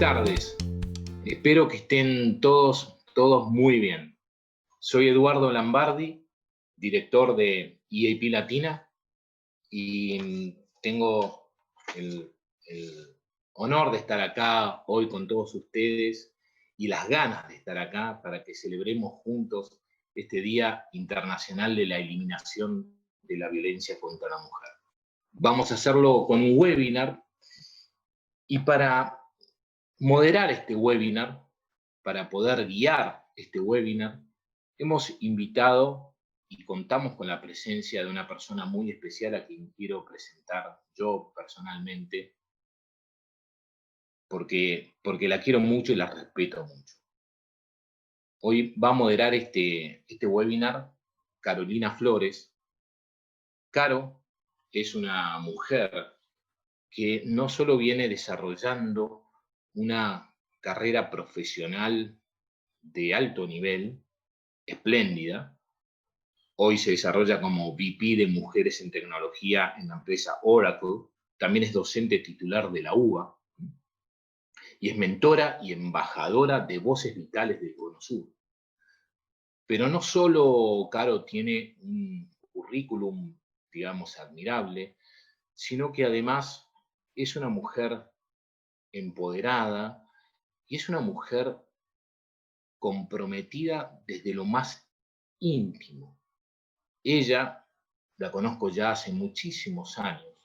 tardes. Espero que estén todos muy bien. Soy Eduardo Lambardi, director de EAP Latina, y tengo el honor de estar acá hoy con todos ustedes y las ganas de estar acá para que celebremos juntos este Día Internacional de la Eliminación de la Violencia contra la Mujer. Vamos a hacerlo con un webinar, y para moderar este webinar, para poder guiar este webinar, hemos invitado y contamos con la presencia de una persona muy especial a quien quiero presentar yo personalmente, porque la quiero mucho y la respeto mucho. Hoy va a moderar este webinar Carolina Flores. Caro es una mujer que no solo viene desarrollando una carrera profesional de alto nivel, espléndida. Hoy se desarrolla como VP de Mujeres en Tecnología en la empresa Oracle. También es docente titular de la UBA y es mentora y embajadora de Voces Vitales del Cono Sur. Pero no solo Caro tiene un currículum, digamos, admirable, sino que además es una mujer empoderada y es una mujer comprometida desde lo más íntimo. Ella la conozco ya hace muchísimos años,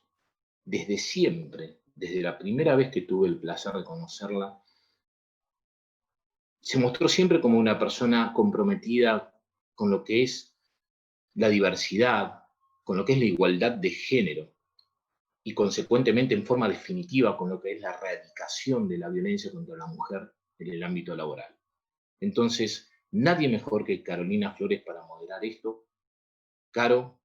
desde siempre, desde la primera vez que tuve el placer de conocerla. Se mostró siempre como una persona comprometida con lo que es la diversidad, con lo que es la igualdad de género y consecuentemente en forma definitiva con lo que es la erradicación de la violencia contra la mujer en el ámbito laboral. Entonces, nadie mejor que Carolina Flores para moderar esto. Caro,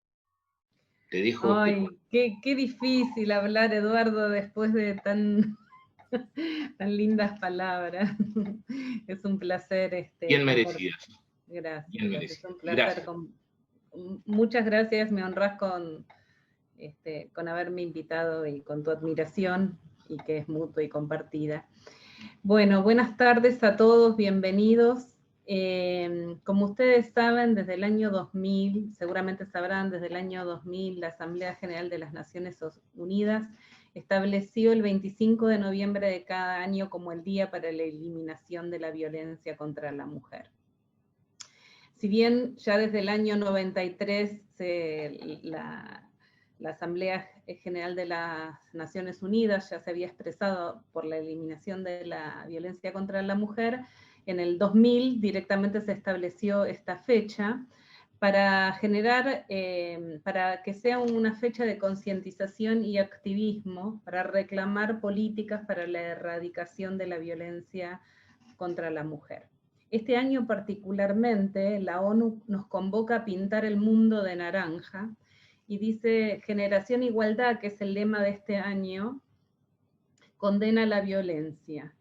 te dejo. Ay, qué difícil hablar, Eduardo, después de tan lindas palabras. Es un placer. Bien merecidas. Gracias, Bien gracias. Es merecidas. un placer. Gracias. Muchas gracias, me honras con haberme invitado y con tu admiración, y que es mutua y compartida. Bueno, buenas tardes a todos, bienvenidos. Como ustedes saben, desde el año 2000, seguramente sabrán, desde el año 2000, la Asamblea General de las Naciones Unidas estableció el 25 de noviembre de cada año como el Día para la Eliminación de la Violencia contra la Mujer. Si bien ya desde el año 93 la Asamblea General de las Naciones Unidas ya se había expresado por la eliminación de la violencia contra la mujer, en el 2000 directamente se estableció esta fecha para generar, para que sea una fecha de concientización y activismo para reclamar políticas para la erradicación de la violencia contra la mujer. Este año particularmente, la ONU nos convoca a pintar el mundo de naranja y dice: Generación Igualdad, que es el lema de este año, condena la violencia.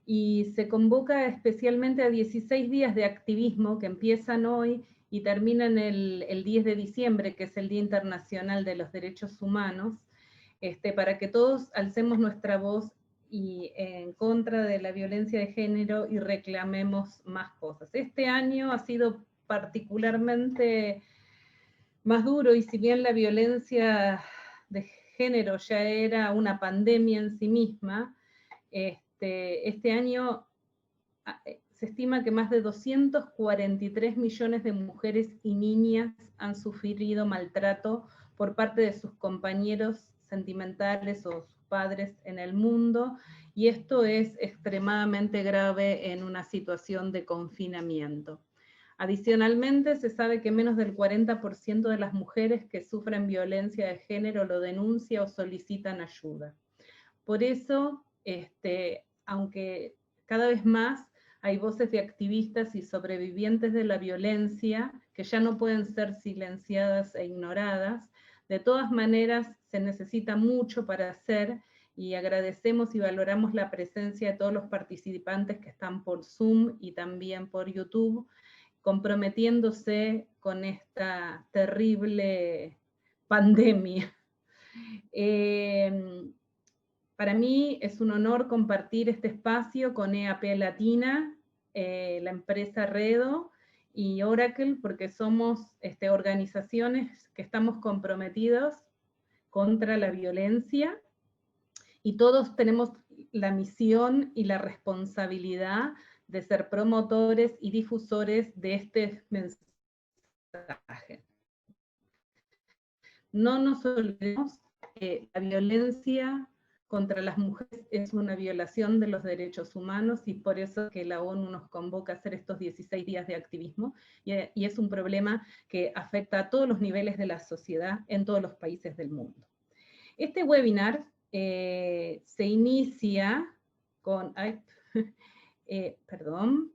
Y se convoca especialmente a 16 días de activismo que empiezan hoy y terminan el 10 de diciembre, que es el Día Internacional de los Derechos Humanos, para que todos alcemos nuestra voz y en contra de la violencia de género y reclamemos más cosas. Este año ha sido particularmente más duro, y si bien la violencia de género ya era una pandemia en sí misma, este año se estima que más de 243 millones de mujeres y niñas han sufrido maltrato por parte de sus compañeros sentimentales o sus padres en el mundo, y esto es extremadamente grave en una situación de confinamiento. Adicionalmente, se sabe que menos del 40% de las mujeres que sufren violencia de género lo denuncia o solicitan ayuda. Por eso, aunque cada vez más hay voces de activistas y sobrevivientes de la violencia que ya no pueden ser silenciadas e ignoradas, de todas maneras se necesita mucho para hacer, y agradecemos y valoramos la presencia de todos los participantes que están por Zoom y también por YouTube, comprometiéndose con esta terrible pandemia. Para mí es un honor compartir este espacio con EAP Latina, la empresa Redo y Oracle, porque somos organizaciones que estamos comprometidos contra la violencia y todos tenemos la misión y la responsabilidad de ser promotores y difusores de este mensaje. No nos olvidemos que la violencia contra las mujeres es una violación de los derechos humanos y por eso que la ONU nos convoca a hacer estos 16 días de activismo y es un problema que afecta a todos los niveles de la sociedad en todos los países del mundo. Este webinar se inicia con... perdón.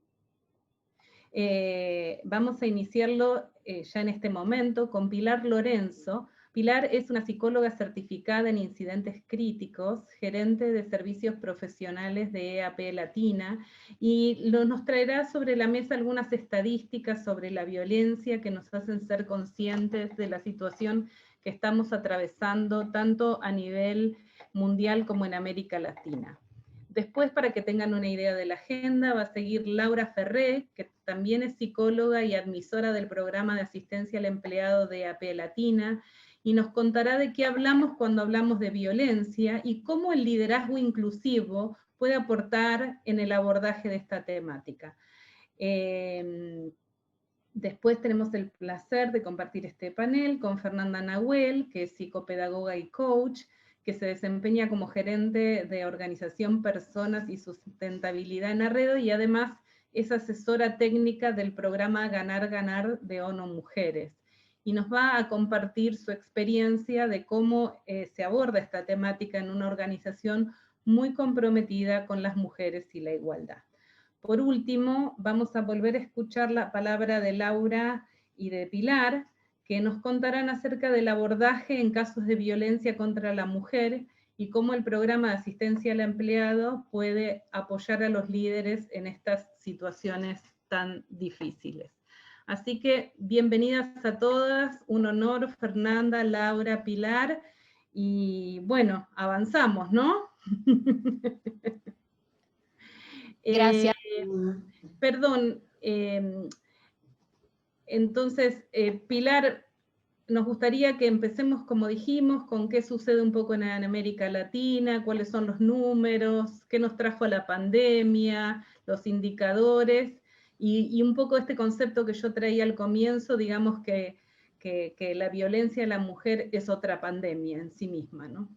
Vamos a iniciarlo ya en este momento con Pilar Lorenzo. Pilar es una psicóloga certificada en incidentes críticos, gerente de servicios profesionales de EAP Latina, y nos traerá sobre la mesa algunas estadísticas sobre la violencia que nos hacen ser conscientes de la situación que estamos atravesando tanto a nivel mundial como en América Latina. Después, para que tengan una idea de la agenda, va a seguir Laura Ferré, que también es psicóloga y admisora del programa de asistencia al empleado de EAP Latina, y nos contará de qué hablamos cuando hablamos de violencia y cómo el liderazgo inclusivo puede aportar en el abordaje de esta temática. Después tenemos el placer de compartir este panel con Fernanda Nahuel, que es psicopedagoga y coach, que se desempeña como gerente de organización, personas y sustentabilidad en Arredo, y además es asesora técnica del programa Ganar Ganar de ONU Mujeres. Y nos va a compartir su experiencia de cómo se aborda esta temática en una organización muy comprometida con las mujeres y la igualdad. Por último, vamos a volver a escuchar la palabra de Laura y de Pilar, que nos contarán acerca del abordaje en casos de violencia contra la mujer y cómo el programa de asistencia al empleado puede apoyar a los líderes en estas situaciones tan difíciles. Así que bienvenidas a todas, un honor, Fernanda, Laura, Pilar, y bueno, avanzamos, ¿no? Gracias. Perdón, entonces, Pilar, nos gustaría que empecemos, como dijimos, con qué sucede un poco en América Latina, cuáles son los números, qué nos trajo la pandemia, los indicadores, y un poco este concepto que yo traía al comienzo, digamos que la violencia a la mujer es otra pandemia en sí misma, ¿no?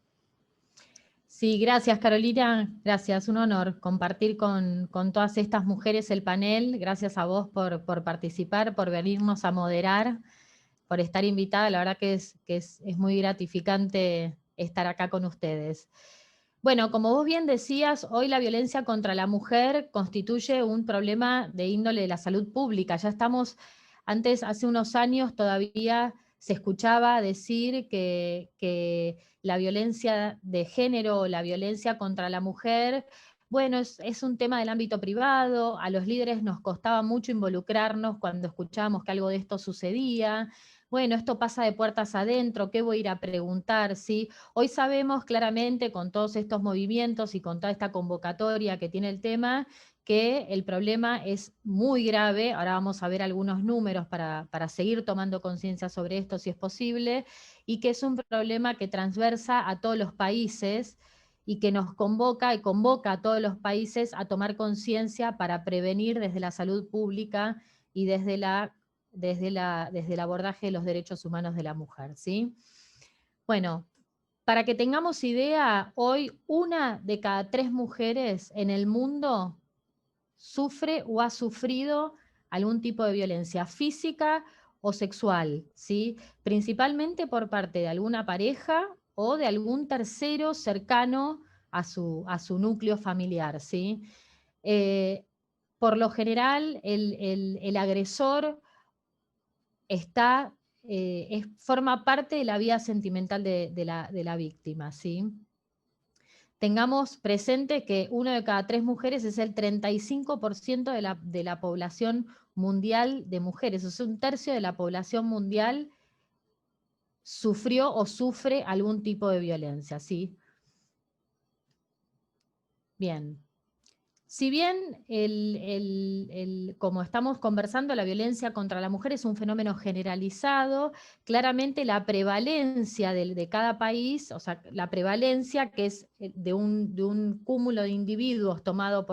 Sí, gracias Carolina, gracias, un honor compartir con todas estas mujeres el panel, gracias a vos por participar, por venirnos a moderar, por estar invitada, la verdad que es muy gratificante estar acá con ustedes. Bueno, como vos bien decías, hoy la violencia contra la mujer constituye un problema de índole de la salud pública. Ya estamos, antes, hace unos años todavía se escuchaba decir que la violencia de género o la violencia contra la mujer, bueno, es un tema del ámbito privado, a los líderes nos costaba mucho involucrarnos cuando escuchábamos que algo de esto sucedía. Bueno, esto pasa de puertas adentro, ¿qué voy a ir a preguntar? ¿Sí? Hoy sabemos claramente con todos estos movimientos y con toda esta convocatoria que tiene el tema, que el problema es muy grave. Ahora vamos a ver algunos números para seguir tomando conciencia sobre esto si es posible, y que es un problema que transversa a todos los países y que nos convoca y convoca a todos los países a tomar conciencia para prevenir desde la salud pública y desde el abordaje de los derechos humanos de la mujer, ¿sí? Bueno, para que tengamos idea, hoy 1 de cada 3 mujeres en el mundo sufre o ha sufrido algún tipo de violencia física o sexual, ¿sí? Principalmente por parte de alguna pareja o de algún tercero cercano a su núcleo familiar, ¿sí? Por lo general, el agresor forma parte de la vida sentimental de la víctima, ¿sí? Tengamos presente que 1 de cada 3 mujeres es el 35% de la población mundial de mujeres, o sea, 1/3 de la población mundial sufrió o sufre algún tipo de violencia, ¿sí? Bien. Si bien, como estamos conversando, la violencia contra la mujer es un fenómeno generalizado, claramente la prevalencia de cada país, o sea, la prevalencia que es de un cúmulo de individuos tomado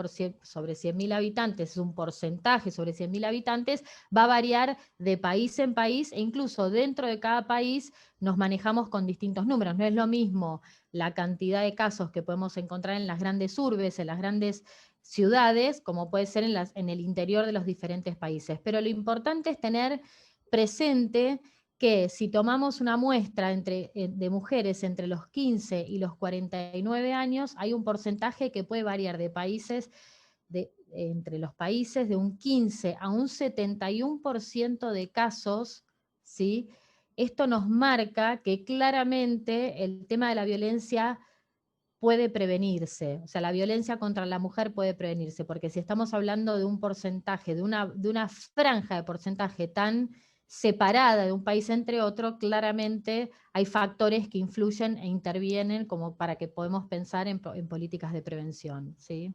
sobre 100.000 habitantes, es un porcentaje sobre 100.000 habitantes, va a variar de país en país, e incluso dentro de cada país nos manejamos con distintos números. No es lo mismo la cantidad de casos que podemos encontrar en las grandes urbes, en las grandes ciudades, como puede ser en el interior de los diferentes países. Pero lo importante es tener presente que si tomamos una muestra de mujeres entre los 15 y los 49 años, hay un porcentaje que puede variar de países, entre los países, de un 15 a un 71% de casos, ¿sí? Esto nos marca que claramente el tema de la violencia puede prevenirse, o sea, la violencia contra la mujer puede prevenirse, porque si estamos hablando de un porcentaje, de una franja de porcentaje tan separada de un país entre otro, claramente hay factores que influyen e intervienen como para que podamos pensar en políticas de prevención, ¿sí?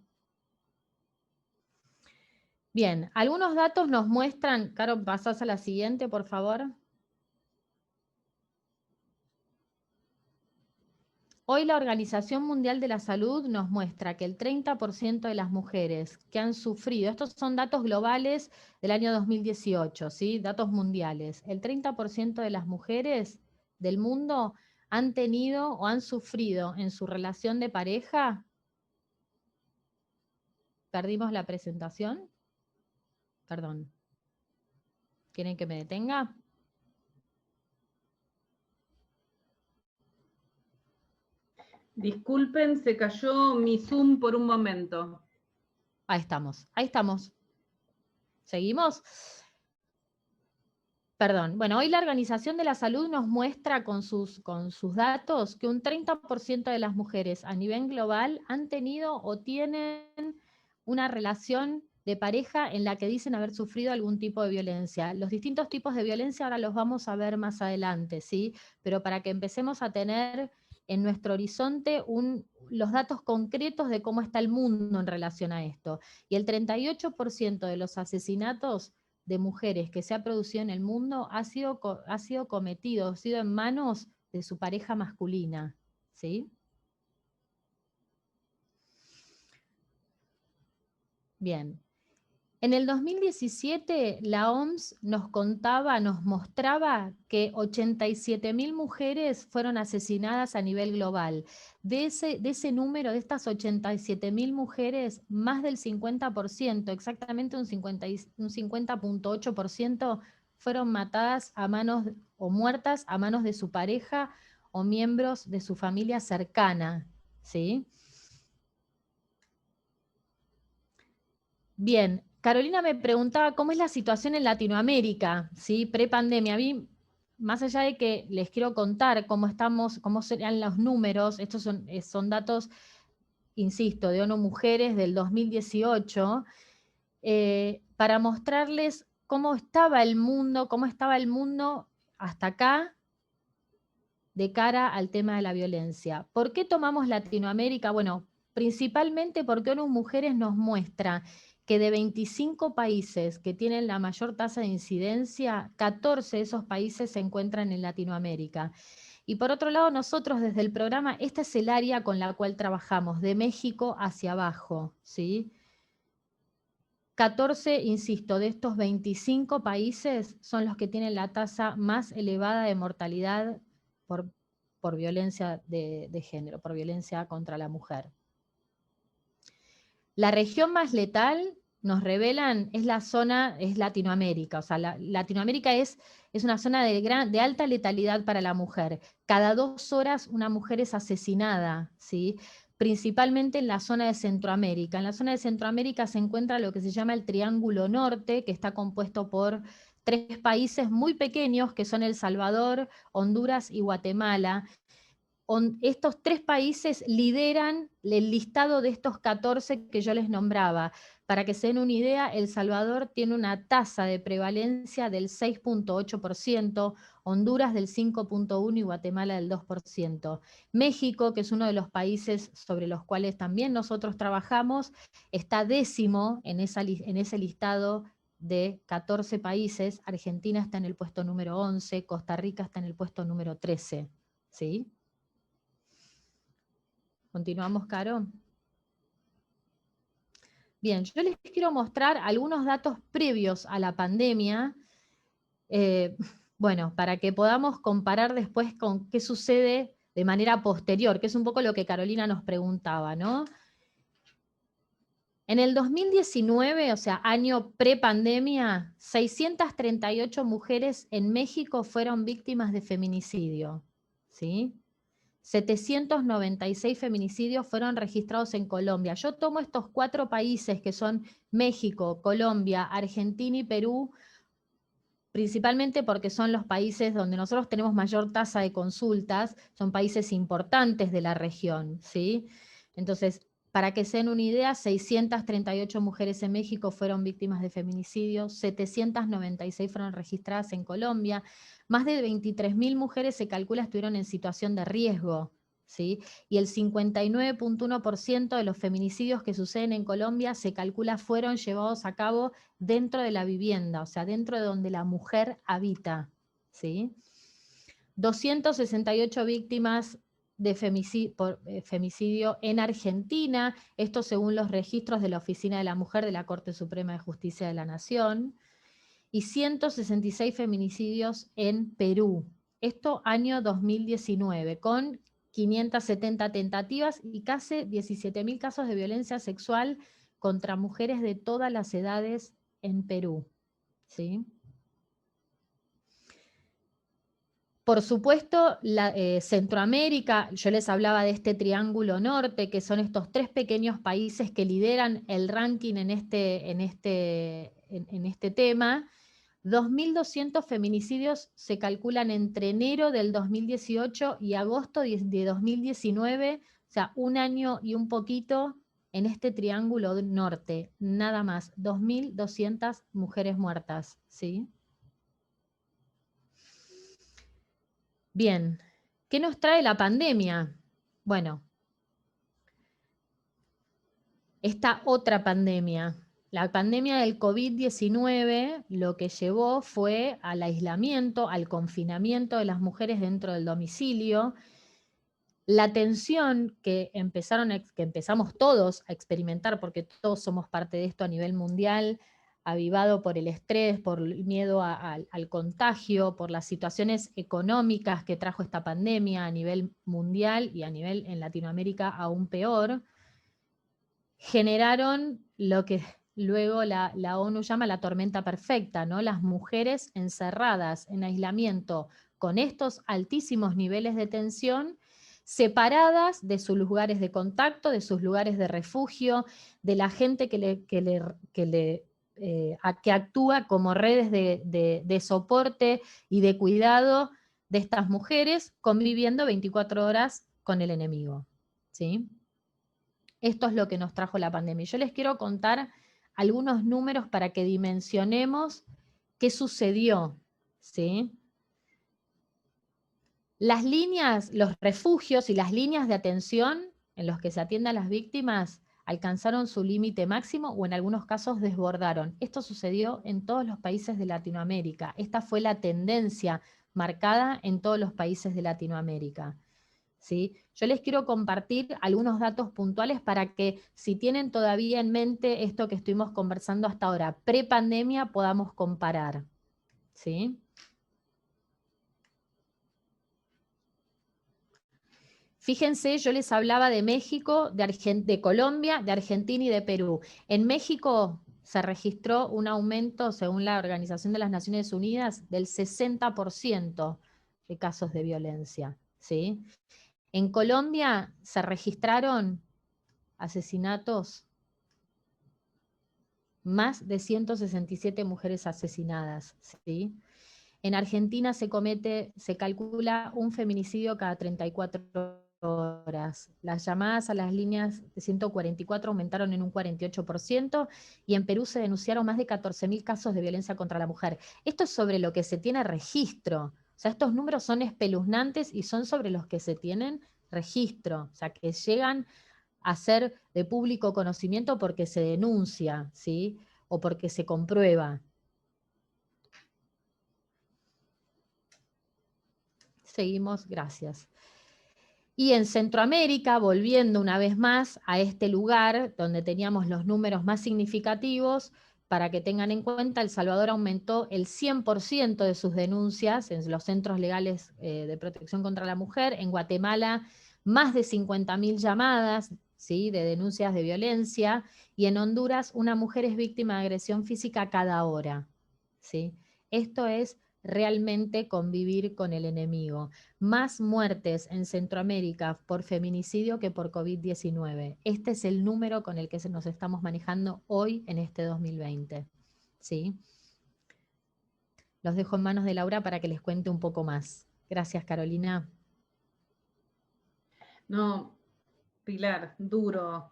Bien, algunos datos nos muestran, Caro, pasás a la siguiente, por favor. Hoy la Organización Mundial de la Salud nos muestra que el 30% de las mujeres que han sufrido, estos son datos globales del año 2018, ¿sí? Datos mundiales, el 30% de las mujeres del mundo han tenido o han sufrido en su relación de pareja. ¿Perdimos la presentación? Perdón. ¿Quieren que me detenga? Disculpen, se cayó mi Zoom por un momento. Ahí estamos, ahí estamos. ¿Seguimos? Perdón. Bueno, hoy la Organización de la Salud nos muestra con sus datos que un 30% de las mujeres a nivel global han tenido o tienen una relación de pareja en la que dicen haber sufrido algún tipo de violencia. Los distintos tipos de violencia ahora los vamos a ver más adelante, ¿sí? Pero para que empecemos a tener en nuestro horizonte los datos concretos de cómo está el mundo en relación a esto. Y el 38% de los asesinatos de mujeres que se ha producido en el mundo ha sido cometido, ha sido en manos de su pareja masculina, ¿sí? Bien. En el 2017 la OMS nos mostraba que 87.000 mujeres fueron asesinadas a nivel global. De ese número, de estas 87.000 mujeres, más del 50%, exactamente un 50.8%, fueron matadas a manos o muertas a manos de su pareja o miembros de su familia cercana, ¿sí? Bien, Carolina me preguntaba cómo es la situación en Latinoamérica, ¿sí? Prepandemia. A mí, más allá de que les quiero contar cómo estamos, cómo serían los números, estos son datos, insisto, de ONU Mujeres del 2018, para mostrarles cómo estaba el mundo hasta acá de cara al tema de la violencia. ¿Por qué tomamos Latinoamérica? Bueno, principalmente porque ONU Mujeres nos muestra que de 25 países que tienen la mayor tasa de incidencia, 14 de esos países se encuentran en Latinoamérica. Y por otro lado, nosotros desde el programa, esta es el área con la cual trabajamos, de México hacia abajo, ¿sí? 14, insisto, de estos 25 países son los que tienen la tasa más elevada de mortalidad por violencia de género, por violencia contra la mujer. La región más letal, nos revelan, es Latinoamérica. O sea, Latinoamérica es una zona de alta letalidad para la mujer. Cada 2 horas una mujer es asesinada, ¿sí? Principalmente en la zona de Centroamérica. En la zona de Centroamérica se encuentra lo que se llama el Triángulo Norte, que está compuesto por 3 países muy pequeños, que son El Salvador, Honduras y Guatemala. Estos 3 países lideran el listado de estos 14 que yo les nombraba. Para que se den una idea, El Salvador tiene una tasa de prevalencia del 6.8%, Honduras del 5.1% y Guatemala del 2%. México, que es uno de los países sobre los cuales también nosotros trabajamos, está 10º en ese listado de 14 países. Argentina está en el puesto número 11, Costa Rica está en el puesto número 13. ¿Sí? Continuamos, Caro. Bien, yo les quiero mostrar algunos datos previos a la pandemia, bueno, para que podamos comparar después con qué sucede de manera posterior, que es un poco lo que Carolina nos preguntaba, ¿no? En el 2019, o sea, año prepandemia, 638 mujeres en México fueron víctimas de feminicidio, ¿sí? 796 feminicidios fueron registrados en Colombia. Yo tomo estos 4 países que son México, Colombia, Argentina y Perú, principalmente porque son los países donde nosotros tenemos mayor tasa de consultas, son países importantes de la región, ¿sí? Entonces, para que se den una idea, 638 mujeres en México fueron víctimas de feminicidio, 796 fueron registradas en Colombia, más de 23.000 mujeres se calcula estuvieron en situación de riesgo, ¿sí? Y el 59.1% de los feminicidios que suceden en Colombia se calcula fueron llevados a cabo dentro de la vivienda, o sea, dentro de donde la mujer habita, ¿sí? 268 víctimas de femicidio en Argentina, esto según los registros de la Oficina de la Mujer de la Corte Suprema de Justicia de la Nación, y 166 feminicidios en Perú. Esto año 2019, con 570 tentativas y casi 17.000 casos de violencia sexual contra mujeres de todas las edades en Perú, ¿sí? Por supuesto, Centroamérica, yo les hablaba de este triángulo norte, que son estos 3 pequeños países que lideran el ranking en este tema. 2.200 feminicidios se calculan entre enero del 2018 y agosto de 2019, o sea, un año y un poquito en este triángulo norte, nada más, 2.200 mujeres muertas, ¿sí? Bien, ¿qué nos trae la pandemia? Bueno, esta otra pandemia. La pandemia del COVID-19 lo que llevó fue al aislamiento, al confinamiento de las mujeres dentro del domicilio. La tensión que empezamos todos a experimentar, porque todos somos parte de esto a nivel mundial, avivado por el estrés, por el miedo al contagio, por las situaciones económicas que trajo esta pandemia a nivel mundial y a nivel en Latinoamérica aún peor, generaron lo que luego la ONU llama la tormenta perfecta, ¿no? Las mujeres encerradas en aislamiento con estos altísimos niveles de tensión, separadas de sus lugares de contacto, de sus lugares de refugio, de la gente que actúa como redes de soporte y de cuidado de estas mujeres, conviviendo 24 horas con el enemigo, ¿sí? Esto es lo que nos trajo la pandemia. Yo les quiero contar algunos números para que dimensionemos qué sucedió, ¿sí? Las líneas, los refugios y las líneas de atención en los que se atienden a las víctimas alcanzaron su límite máximo o en algunos casos desbordaron. Esto sucedió en todos los países de Latinoamérica. Esta fue la tendencia marcada en todos los países de Latinoamérica, ¿sí? Yo les quiero compartir algunos datos puntuales para que, si tienen todavía en mente esto que estuvimos conversando hasta ahora, prepandemia, podamos comparar, ¿sí? Fíjense, yo les hablaba de México, de Colombia, de Argentina y de Perú. En México se registró un aumento, según la Organización de las Naciones Unidas, del 60% de casos de violencia, ¿sí? En Colombia se registraron asesinatos, más de 167 mujeres asesinadas, ¿sí? En Argentina se calcula un feminicidio cada 34 horas. Las llamadas a las líneas de 144 aumentaron en un 48% y en Perú se denunciaron más de 14.000 casos de violencia contra la mujer. Esto es sobre lo que se tiene registro. O sea, estos números son espeluznantes y son sobre los que se tienen registro. O sea, que llegan a ser de público conocimiento porque se denuncia, ¿sí? O porque se comprueba. Seguimos, gracias. Y en Centroamérica, volviendo una vez más a este lugar donde teníamos los números más significativos, para que tengan en cuenta, El Salvador aumentó el 100% de sus denuncias en los centros legales de protección contra la mujer. En Guatemala, más de 50.000 llamadas, ¿sí?, de denuncias de violencia. Y en Honduras, una mujer es víctima de agresión física cada hora, ¿sí? Esto es realmente convivir con el enemigo. Más muertes en Centroamérica por feminicidio que por COVID-19. Este es el número con el que nos estamos manejando hoy en este 2020. ¿Sí? Los dejo en manos de Laura para que les cuente un poco más. Gracias, Carolina. No, Pilar, duro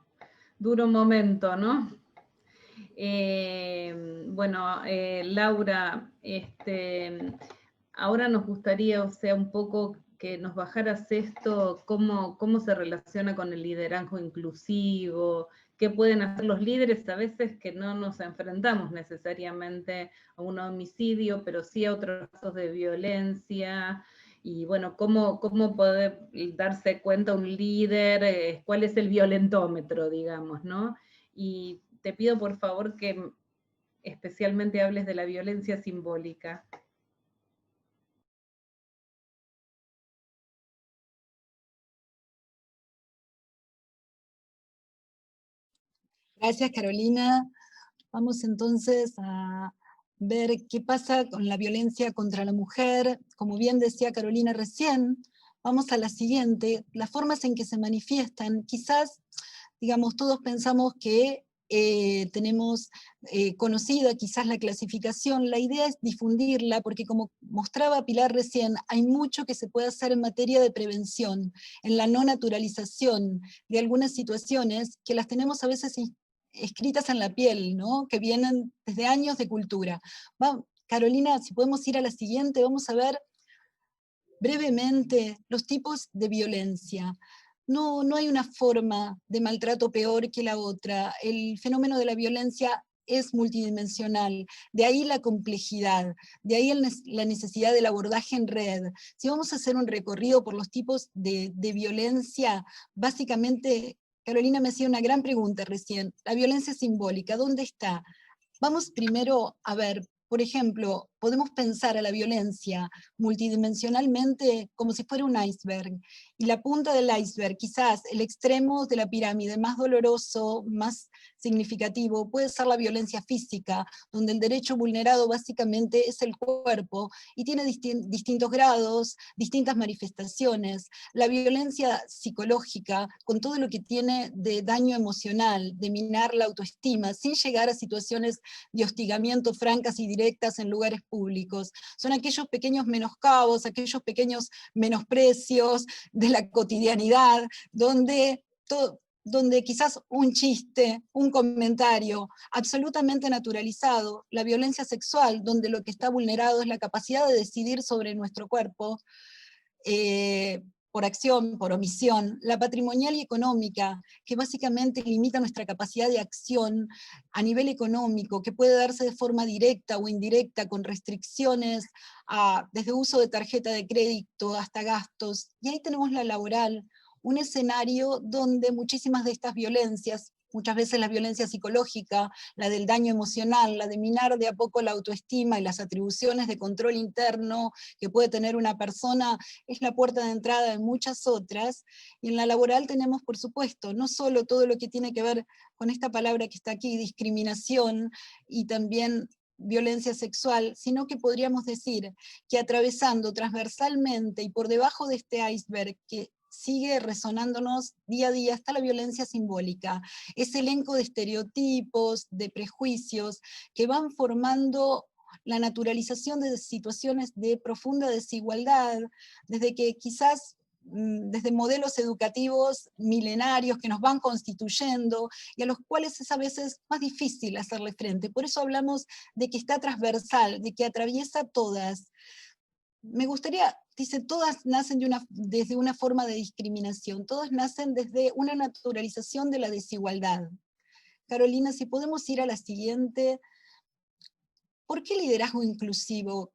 momento, ¿no? Bueno, Laura, ahora nos gustaría, o sea, un poco que nos bajaras esto, cómo se relaciona con el liderazgo inclusivo, qué pueden hacer los líderes a veces que no nos enfrentamos necesariamente a un homicidio, pero sí a otros casos de violencia. Y bueno, cómo poder darse cuenta un líder, cuál es el violentómetro, digamos, ¿no? Y te pido por favor que especialmente hables de la violencia simbólica. Gracias, Carolina. Vamos entonces a ver qué pasa con la violencia contra la mujer. Como bien decía Carolina recién, vamos a la siguiente, las formas en que se manifiestan. Quizás, digamos, todos pensamos que tenemos conocida quizás la clasificación. La idea es difundirla, porque como mostraba Pilar recién, hay mucho que se puede hacer en materia de prevención, en la no naturalización de algunas situaciones que las tenemos a veces escritas en la piel, ¿no? Que vienen desde años de cultura. Carolina, si podemos ir a la siguiente, vamos a ver brevemente los tipos de violencia. No hay una forma de maltrato peor que la otra. El fenómeno de la violencia es multidimensional, de ahí la complejidad, de ahí la necesidad del abordaje en red. Si vamos a hacer un recorrido por los tipos de violencia, básicamente, Carolina me hacía una gran pregunta recién, la violencia simbólica, ¿dónde está? Vamos primero a ver, por ejemplo, podemos pensar a la violencia multidimensionalmente como si fuera un iceberg, y la punta del iceberg, quizás el extremo de la pirámide más doloroso, más significativo, puede ser la violencia física, donde el derecho vulnerado básicamente es el cuerpo, y tiene distintos grados, distintas manifestaciones. La violencia psicológica, con todo lo que tiene de daño emocional, de minar la autoestima, sin llegar a situaciones de hostigamiento francas y directas en lugares públicos. Son aquellos pequeños menoscabos, aquellos pequeños menosprecios de la cotidianidad, donde quizás un chiste, un comentario absolutamente naturalizado, la violencia sexual, donde lo que está vulnerado es la capacidad de decidir sobre nuestro cuerpo, por acción, por omisión, la patrimonial y económica, que básicamente limita nuestra capacidad de acción a nivel económico, que puede darse de forma directa o indirecta, con restricciones desde uso de tarjeta de crédito hasta gastos. Y ahí tenemos la laboral, un escenario donde muchísimas de estas violencias, muchas veces la violencia psicológica, la del daño emocional, la de minar de a poco la autoestima y las atribuciones de control interno que puede tener una persona, es la puerta de entrada de muchas otras. Y en la laboral tenemos, por supuesto, no solo todo lo que tiene que ver con esta palabra que está aquí, discriminación, y también violencia sexual, sino que podríamos decir que atravesando transversalmente y por debajo de este iceberg que sigue resonándonos día a día está la violencia simbólica, ese elenco de estereotipos, de prejuicios que van formando la naturalización de situaciones de profunda desigualdad, desde que quizás desde modelos educativos milenarios que nos van constituyendo y a los cuales es a veces más difícil hacerle frente. Por eso hablamos de que está transversal, de que atraviesa todas. Me gustaría, dice, todas nacen desde una forma de discriminación, todas nacen desde una naturalización de la desigualdad. Carolina, si podemos ir a la siguiente. ¿Por qué liderazgo inclusivo?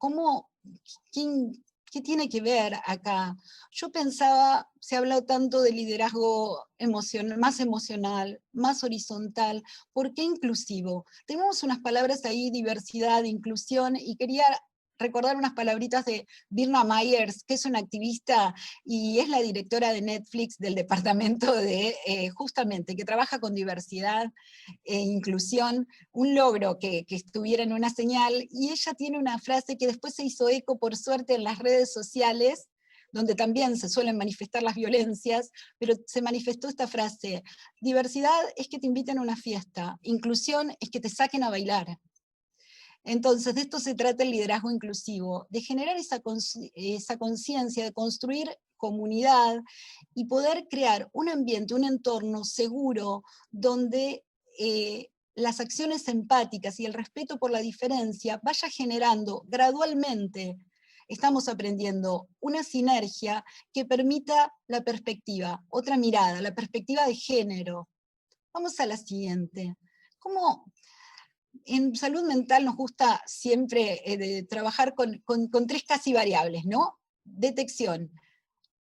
¿Qué tiene que ver acá? Yo pensaba, se ha hablado tanto de liderazgo más emocional, más horizontal. ¿Por qué inclusivo? Tenemos unas palabras ahí, diversidad, inclusión, y quería recordar unas palabritas de Birna Myers, que es una activista y es la directora de Netflix del departamento de, justamente, que trabaja con diversidad e inclusión, un logro que estuviera en una señal, y ella tiene una frase que después se hizo eco, por suerte, en las redes sociales, donde también se suelen manifestar las violencias, pero se manifestó esta frase: diversidad es que te inviten a una fiesta, inclusión es que te saquen a bailar. Entonces, de esto se trata el liderazgo inclusivo, de generar esa conciencia, de construir comunidad y poder crear un ambiente, un entorno seguro donde las acciones empáticas y el respeto por la diferencia vaya generando gradualmente, estamos aprendiendo, una sinergia que permita la perspectiva, otra mirada, la perspectiva de género. Vamos a la siguiente. ¿Cómo? En salud mental nos gusta siempre trabajar con tres casi variables, ¿no? Detección,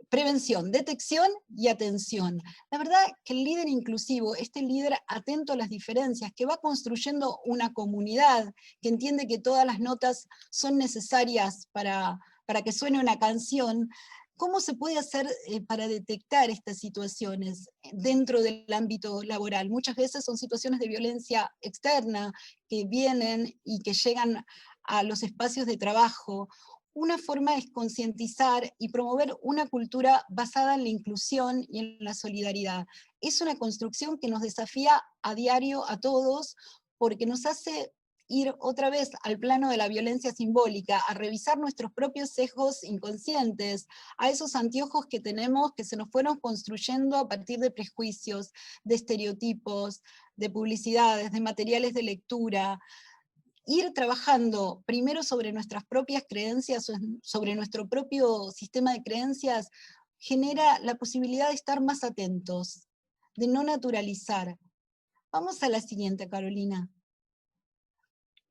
prevención, detección y atención. La verdad que el líder inclusivo, este líder atento a las diferencias, que va construyendo una comunidad, que entiende que todas las notas son necesarias para que suene una canción. ¿Cómo se puede hacer para detectar estas situaciones dentro del ámbito laboral? Muchas veces son situaciones de violencia externa que vienen y que llegan a los espacios de trabajo. Una forma es concientizar y promover una cultura basada en la inclusión y en la solidaridad. Es una construcción que nos desafía a diario a todos, porque nos hace ir otra vez al plano de la violencia simbólica, a revisar nuestros propios sesgos inconscientes, a esos anteojos que tenemos que se nos fueron construyendo a partir de prejuicios, de estereotipos, de publicidades, de materiales de lectura. Ir trabajando primero sobre nuestras propias creencias, sobre nuestro propio sistema de creencias, genera la posibilidad de estar más atentos, de no naturalizar. Vamos a la siguiente, Carolina.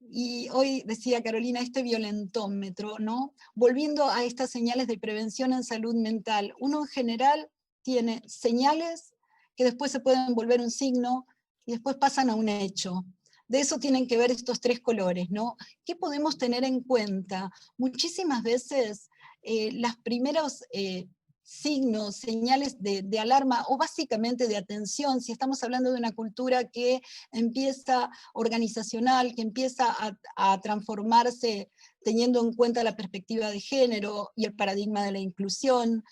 Y hoy decía Carolina, este violentómetro, ¿no? Volviendo a estas señales de prevención en salud mental, uno en general tiene señales que después se pueden volver un signo y después pasan a un hecho. De eso tienen que ver estos tres colores, ¿no? ¿Qué podemos tener en cuenta? Muchísimas veces las primeros signos, señales de alarma o básicamente de atención, si estamos hablando de una cultura que empieza organizacional, que empieza a transformarse teniendo en cuenta la perspectiva de género y el paradigma de la inclusión,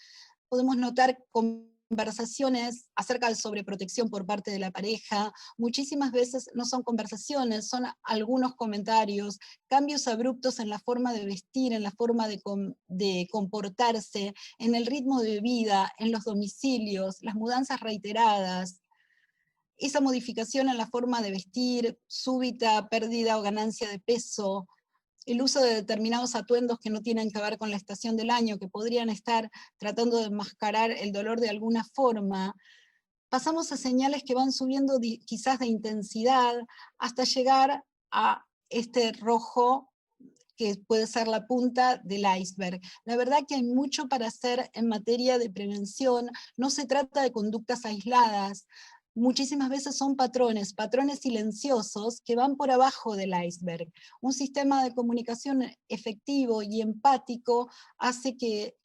podemos notar conversaciones acerca de sobreprotección por parte de la pareja. Muchísimas veces no son conversaciones, son algunos comentarios, cambios abruptos en la forma de vestir, en la forma de comportarse, en el ritmo de vida, en los domicilios, las mudanzas reiteradas, esa modificación en la forma de vestir, súbita pérdida o ganancia de peso, el uso de determinados atuendos que no tienen que ver con la estación del año, que podrían estar tratando de enmascarar el dolor de alguna forma. Pasamos a señales que van subiendo quizás de intensidad hasta llegar a este rojo que puede ser la punta del iceberg. La verdad que hay mucho para hacer en materia de prevención, no se trata de conductas aisladas, muchísimas veces son patrones silenciosos que van por abajo del iceberg. Un sistema de comunicación efectivo y empático hace que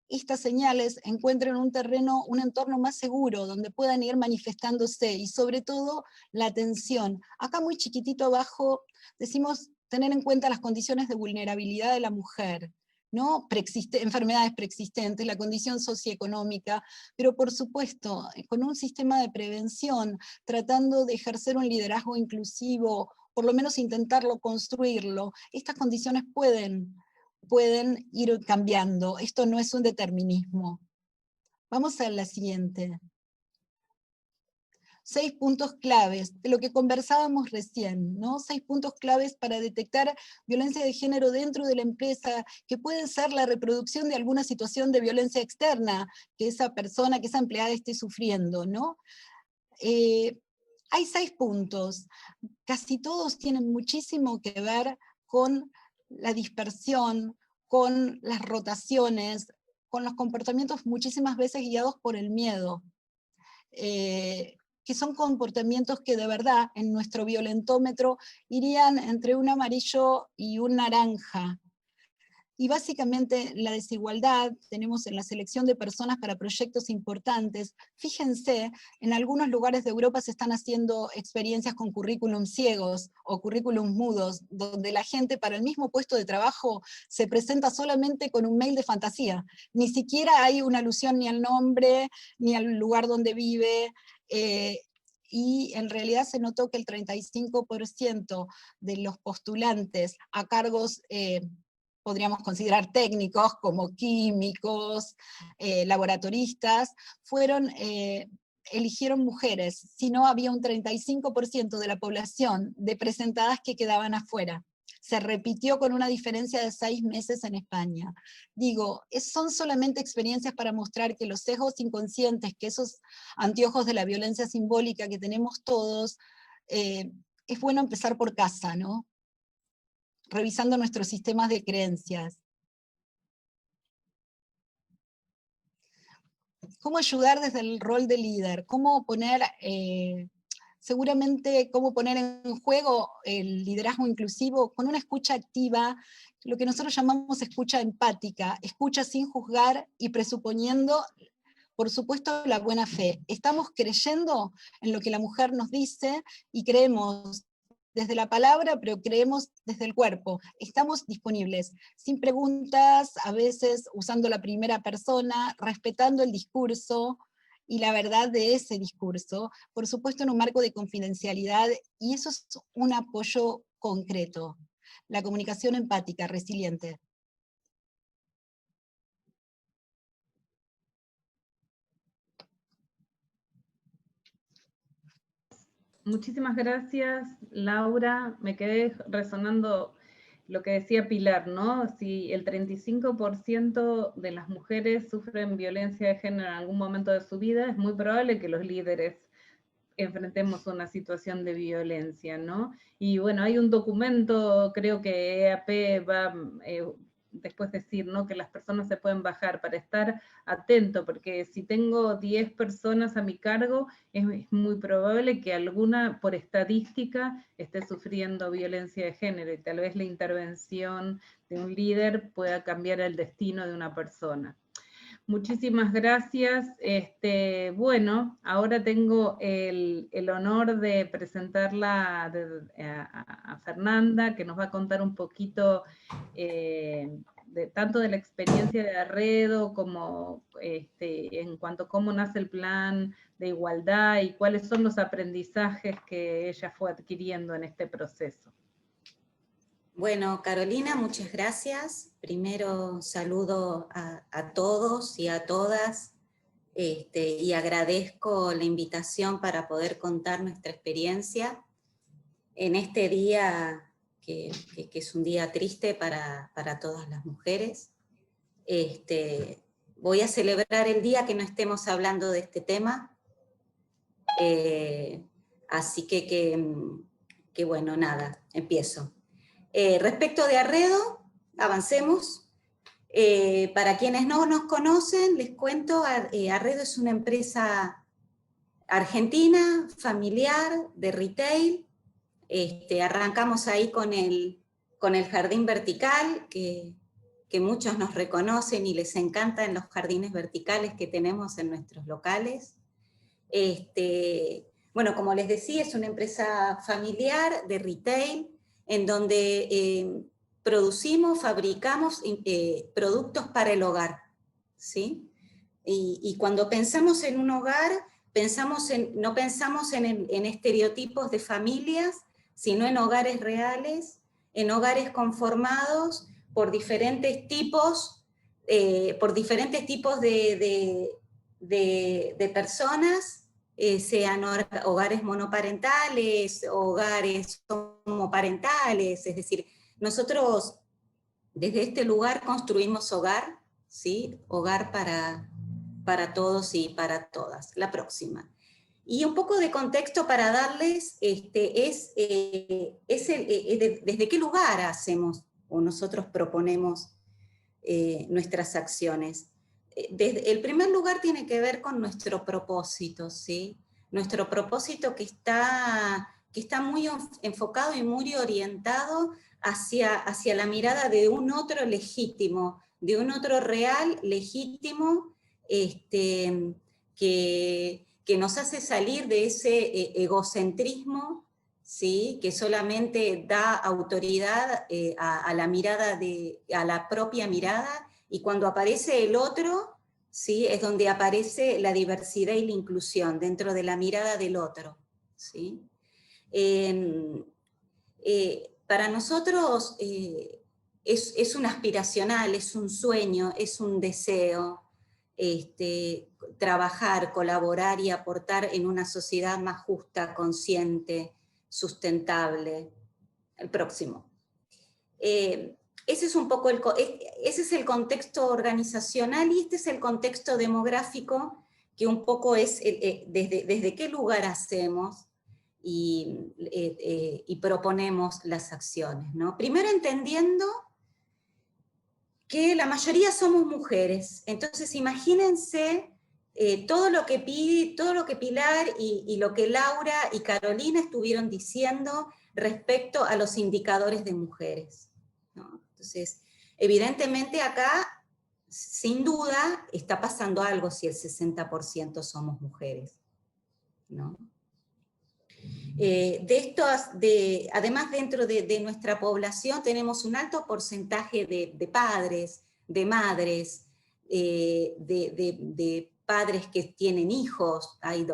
estas señales encuentren un terreno, un entorno más seguro, donde puedan ir manifestándose, y sobre todo la atención. Acá muy chiquitito abajo decimos tener en cuenta las condiciones de vulnerabilidad de la mujer, ¿no? Enfermedades preexistentes, la condición socioeconómica, pero por supuesto, con un sistema de prevención, tratando de ejercer un liderazgo inclusivo, por lo menos intentarlo, construirlo, estas condiciones pueden ir cambiando. Esto no es un determinismo. Vamos a la siguiente. 6 puntos claves, de lo que conversábamos recién, ¿no? 6 puntos claves para detectar violencia de género dentro de la empresa, que puede ser la reproducción de alguna situación de violencia externa que esa persona, que esa empleada esté sufriendo, ¿no? Hay 6 puntos, casi todos tienen muchísimo que ver con la dispersión, con las rotaciones, con los comportamientos muchísimas veces guiados por el miedo. Que son comportamientos que de verdad en nuestro violentómetro irían entre un amarillo y un naranja. Y básicamente la desigualdad tenemos en la selección de personas para proyectos importantes. Fíjense, en algunos lugares de Europa se están haciendo experiencias con currículum ciegos o currículum mudos, donde la gente para el mismo puesto de trabajo se presenta solamente con un mail de fantasía. Ni siquiera hay una alusión ni al nombre, ni al lugar donde vive, y en realidad se notó que el 35% de los postulantes a cargos podríamos considerar técnicos, como químicos, laboratoristas, eligieron mujeres, si no había un 35% de la población de presentadas que quedaban afuera. Se repitió con una diferencia de 6 meses en España. Digo, son solamente experiencias para mostrar que los sesgos inconscientes, que esos anteojos de la violencia simbólica que tenemos todos, es bueno empezar por casa, ¿no? Revisando nuestros sistemas de creencias. ¿Cómo ayudar desde el rol de líder? ¿Cómo poner, seguramente, cómo poner en juego el liderazgo inclusivo con una escucha activa, lo que nosotros llamamos escucha empática, escucha sin juzgar y presuponiendo, por supuesto, la buena fe. Estamos creyendo en lo que la mujer nos dice y creemos desde la palabra, pero creemos desde el cuerpo. Estamos disponibles, sin preguntas, a veces usando la primera persona, respetando el discurso y la verdad de ese discurso, por supuesto en un marco de confidencialidad, y eso es un apoyo concreto. La comunicación empática, resiliente. Muchísimas gracias, Laura. Me quedé resonando lo que decía Pilar, ¿no? Si el 35% de las mujeres sufren violencia de género en algún momento de su vida, es muy probable que los líderes enfrentemos una situación de violencia, ¿no? Y bueno, hay un documento, creo que EAP va después decir, ¿no? Que las personas se pueden bajar para estar atento, porque si tengo 10 personas a mi cargo, es muy probable que alguna, por estadística, esté sufriendo violencia de género, y tal vez la intervención de un líder pueda cambiar el destino de una persona. Muchísimas gracias. Bueno, ahora tengo el honor de presentarla a Fernanda, que nos va a contar un poquito tanto de la experiencia de Arredo como en cuanto a cómo nace el plan de igualdad y cuáles son los aprendizajes que ella fue adquiriendo en este proceso. Bueno, Carolina, muchas gracias. Primero saludo a todos y a todas y agradezco la invitación para poder contar nuestra experiencia en este día que es un día triste para todas las mujeres. Voy a celebrar el día que no estemos hablando de este tema. Así que bueno, nada, empiezo. Respecto de Arredo, avancemos. Para quienes no nos conocen, les cuento, Arredo es una empresa argentina, familiar, de retail. Arrancamos ahí con el jardín vertical, que muchos nos reconocen y les encantan los jardines verticales que tenemos en nuestros locales. Bueno, como les decía, es una empresa familiar de retail, en donde producimos, fabricamos productos para el hogar, ¿sí? Y cuando pensamos en un hogar, no pensamos en estereotipos de familias, sino en hogares reales, en hogares conformados por diferentes tipos de de personas, sean hogares monoparentales, hogares homoparentales, es decir, nosotros desde este lugar construimos hogar, ¿sí? Hogar para todos y para todas. La próxima. Y un poco de contexto para darles, desde qué lugar hacemos o nosotros proponemos nuestras acciones. El primer lugar tiene que ver con nuestro propósito, ¿sí? Nuestro propósito que está muy enfocado y muy orientado hacia la mirada de un otro legítimo, de un otro real legítimo, que nos hace salir de ese egocentrismo, ¿sí? Que solamente da autoridad a la mirada a la propia mirada, y cuando aparece el otro, ¿sí? Es donde aparece la diversidad y la inclusión dentro de la mirada del otro, ¿sí? Para nosotros es un aspiracional, es un sueño, es un deseo, trabajar, colaborar y aportar en una sociedad más justa, consciente, sustentable. El próximo. Ese es un poco ese es el contexto organizacional, y este es el contexto demográfico, que un poco es desde qué lugar hacemos y proponemos las acciones, ¿no? Primero entendiendo que la mayoría somos mujeres, entonces imagínense todo lo que Pilar y lo que Laura y Carolina estuvieron diciendo respecto a los indicadores de mujeres, ¿no? Entonces, evidentemente acá, sin duda, está pasando algo si el 60% somos mujeres, ¿no? Además, dentro de nuestra población tenemos un alto porcentaje de padres, de madres, de padres que tienen hijos, hay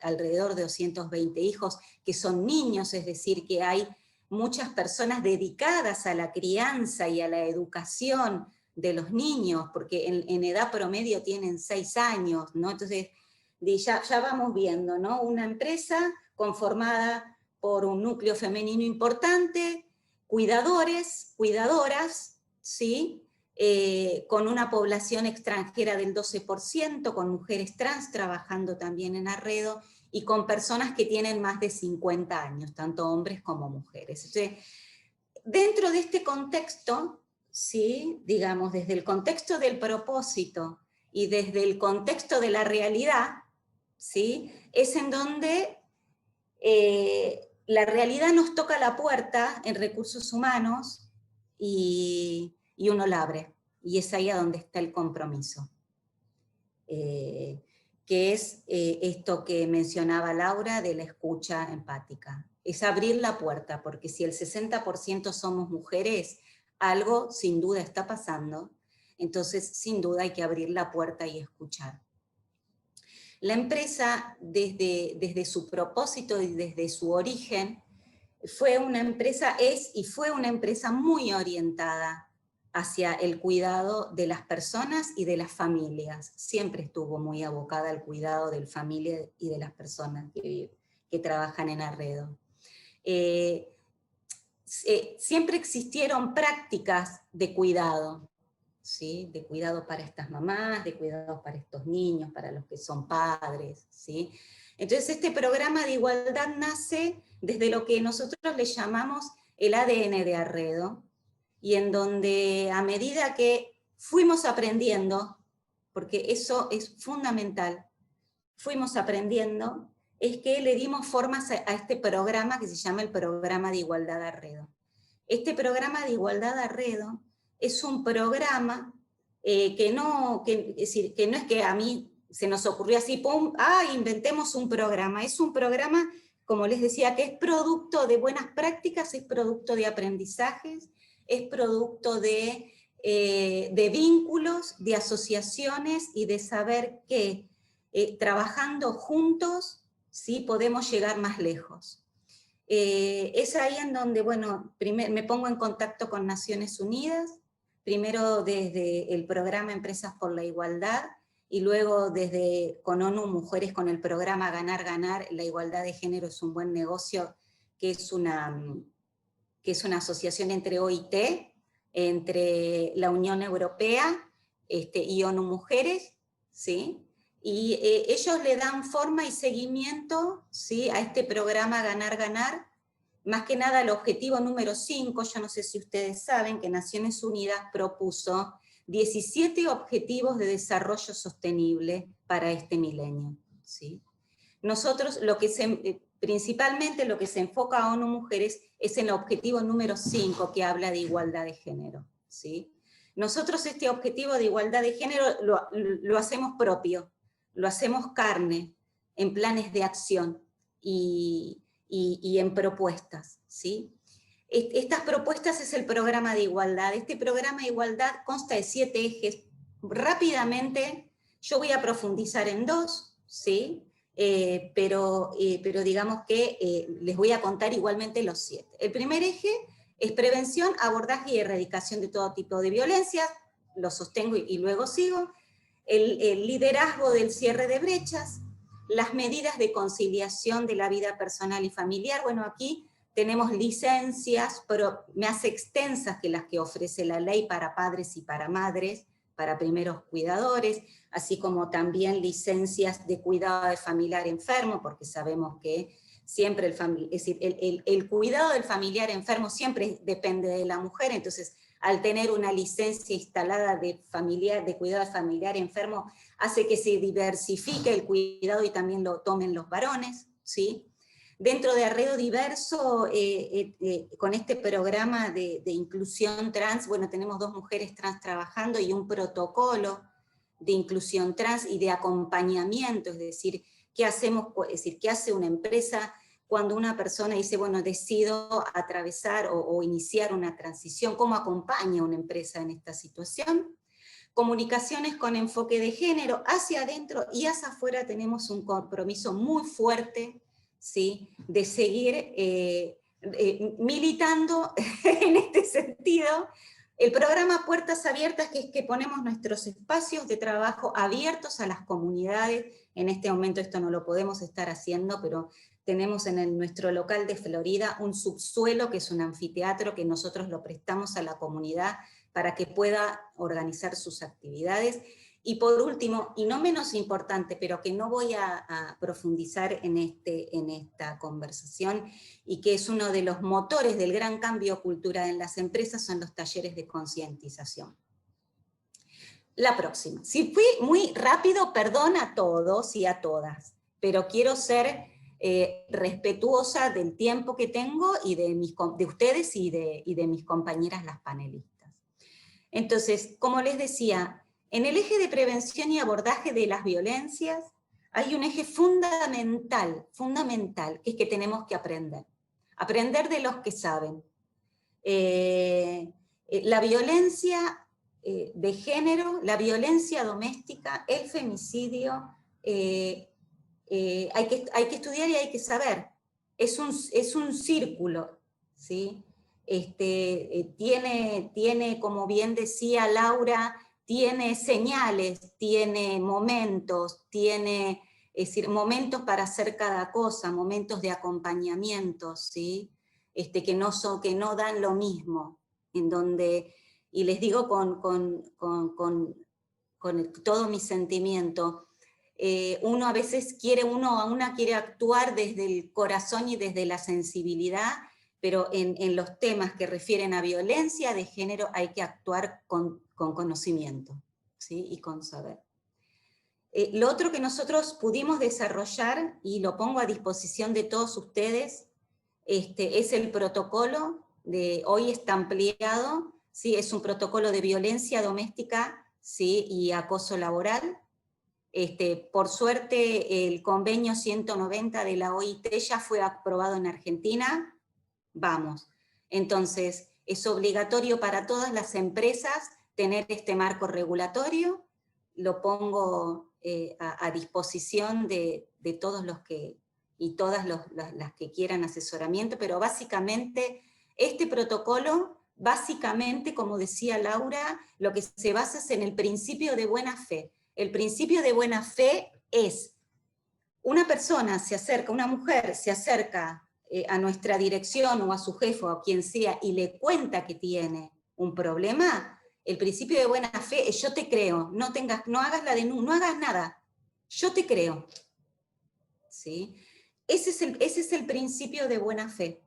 alrededor de 220 hijos que son niños, es decir, que hay muchas personas dedicadas a la crianza y a la educación de los niños, porque en edad promedio tienen 6 años, ¿no? Entonces, ya vamos viendo, ¿no? Una empresa conformada por un núcleo femenino importante, cuidadores, cuidadoras, ¿sí? Con una población extranjera del 12%, con mujeres trans trabajando también en Arredo, y con personas que tienen más de 50 años, tanto hombres como mujeres. Entonces, dentro de este contexto, ¿sí? Digamos, desde el contexto del propósito y desde el contexto de la realidad, ¿sí? Es en donde la realidad nos toca la puerta en recursos humanos y uno la abre. Y es ahí a donde está el compromiso. Que es esto que mencionaba Laura de la escucha empática. Es abrir la puerta, porque si el 60% somos mujeres, algo sin duda está pasando, entonces sin duda hay que abrir la puerta y escuchar. La empresa, desde su propósito y desde su origen, fue una empresa muy orientada hacia el cuidado de las personas y de las familias. Siempre estuvo muy abocada al cuidado de la familia y de las personas que trabajan en Arredo. Siempre existieron prácticas de cuidado, ¿sí? De cuidado para estas mamás, de cuidado para estos niños, para los que son padres, ¿sí? Entonces este programa de igualdad nace desde lo que nosotros le llamamos el ADN de Arredo, y en donde a medida que fuimos aprendiendo, porque eso es fundamental, fuimos aprendiendo, es que le dimos formas a este programa que se llama el Programa de Igualdad Arredo. Este Programa de Igualdad Arredo es un programa que no es que a mí se nos ocurrió así, ¡pum!, inventemos un programa. Es un programa, como les decía, que es producto de buenas prácticas, es producto de aprendizajes, es producto de vínculos, de asociaciones, y de saber que trabajando juntos, ¿sí?, podemos llegar más lejos. Es ahí en donde, bueno, me pongo en contacto con Naciones Unidas, primero desde el programa Empresas por la Igualdad, y luego con ONU Mujeres con el programa Ganar Ganar, la igualdad de género es un buen negocio, que es una asociación entre OIT, entre la Unión Europea y ONU Mujeres, ¿sí? Y ellos le dan forma y seguimiento, ¿sí?, a este programa Ganar Ganar, más que nada el objetivo número 5, yo no sé si ustedes saben que Naciones Unidas propuso 17 objetivos de desarrollo sostenible para este milenio, ¿sí? Nosotros principalmente lo que se enfoca a ONU Mujeres es en el objetivo número 5, que habla de igualdad de género, ¿sí? Nosotros este objetivo de igualdad de género lo hacemos propio, lo hacemos carne, en planes de acción y en propuestas, ¿sí? Estas propuestas es el programa de igualdad. Este programa de igualdad consta de 7 ejes. Rápidamente yo voy a profundizar en 2, ¿sí? Pero digamos que les voy a contar igualmente los 7. El primer eje es prevención, abordaje y erradicación de todo tipo de violencia, lo sostengo y luego sigo. El liderazgo del cierre de brechas, las medidas de conciliación de la vida personal y familiar. Bueno, aquí tenemos licencias, pero más extensas que las que ofrece la ley para padres y para madres, para primeros cuidadores, así como también licencias de cuidado de familiar enfermo, porque sabemos que siempre el cuidado del familiar enfermo siempre depende de la mujer, entonces al tener una licencia instalada de cuidado de familiar enfermo, hace que se diversifique el cuidado y también lo tomen los varones, ¿sí? Dentro de Arredo Diverso, con este programa de inclusión trans, bueno, tenemos 2 mujeres trans trabajando y un protocolo de inclusión trans y de acompañamiento, es decir, ¿qué hacemos? Es decir, ¿qué hace una empresa cuando una persona dice, bueno, decido atravesar o iniciar una transición? ¿Cómo acompaña una empresa en esta situación? Comunicaciones con enfoque de género, hacia adentro y hacia afuera tenemos un compromiso muy fuerte, ¿sí?, de seguir militando en este sentido. El programa Puertas Abiertas, que es que ponemos nuestros espacios de trabajo abiertos a las comunidades. En este momento esto no lo podemos estar haciendo, pero tenemos en nuestro local de Florida un subsuelo que es un anfiteatro que nosotros lo prestamos a la comunidad para que pueda organizar sus actividades. Y por último, y no menos importante, pero que no voy a profundizar en esta conversación, y que es uno de los motores del gran cambio cultural en las empresas, son los talleres de concientización. La próxima. Si fui muy rápido, perdón a todos y a todas, pero quiero ser respetuosa del tiempo que tengo y de ustedes y de mis compañeras las panelistas. Entonces, como les decía, en el eje de prevención y abordaje de las violencias hay un eje fundamental, que es que tenemos que aprender de los que saben. La violencia de género, la violencia doméstica, el femicidio, hay que estudiar y hay que saber. Es un círculo, ¿sí? Tiene, como bien decía Laura, tiene señales, tiene momentos, es decir, momentos para hacer cada cosa, momentos de acompañamiento, ¿sí? Que no dan lo mismo, en donde, y les digo con todo mi sentimiento, uno a veces quiere actuar desde el corazón y desde la sensibilidad, pero en los temas que refieren a violencia de género hay que actuar con conocimiento, ¿sí?, y con saber. Lo otro que nosotros pudimos desarrollar, y lo pongo a disposición de todos ustedes, es el protocolo, hoy está ampliado, ¿sí? Es un protocolo de violencia doméstica, ¿sí?, y acoso laboral. Por suerte el convenio 190 de la OIT ya fue aprobado en Argentina. Vamos. Entonces, es obligatorio para todas las empresas tener este marco regulatorio. Lo pongo a disposición de todos los que, y todas las que quieran asesoramiento, pero básicamente este protocolo, básicamente, como decía Laura, lo que se basa es en el principio de buena fe. El principio de buena fe es, una persona se acerca, una mujer se acerca a nuestra dirección o a su jefe o a quien sea y le cuenta que tiene un problema, el principio de buena fe es yo te creo, no hagas la denuncia, no hagas nada, yo te creo. ¿Sí? Ese es el principio de buena fe,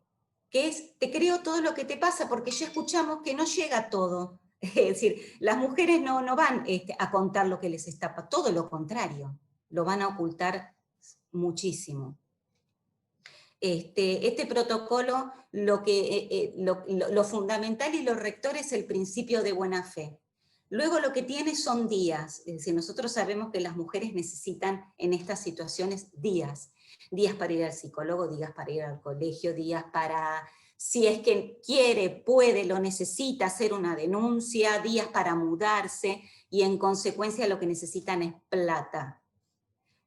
que es te creo todo lo que te pasa, porque ya escuchamos que no llega todo. Es decir, las mujeres no van a contar lo que les está pasando, todo lo contrario, lo van a ocultar muchísimo. Este protocolo, lo fundamental y lo rector es el principio de buena fe. Luego lo que tiene son días, es decir, nosotros sabemos que las mujeres necesitan en estas situaciones días para ir al psicólogo, días para ir al colegio, días para, si es que quiere, puede, lo necesita, hacer una denuncia, días para mudarse, y en consecuencia lo que necesitan es plata.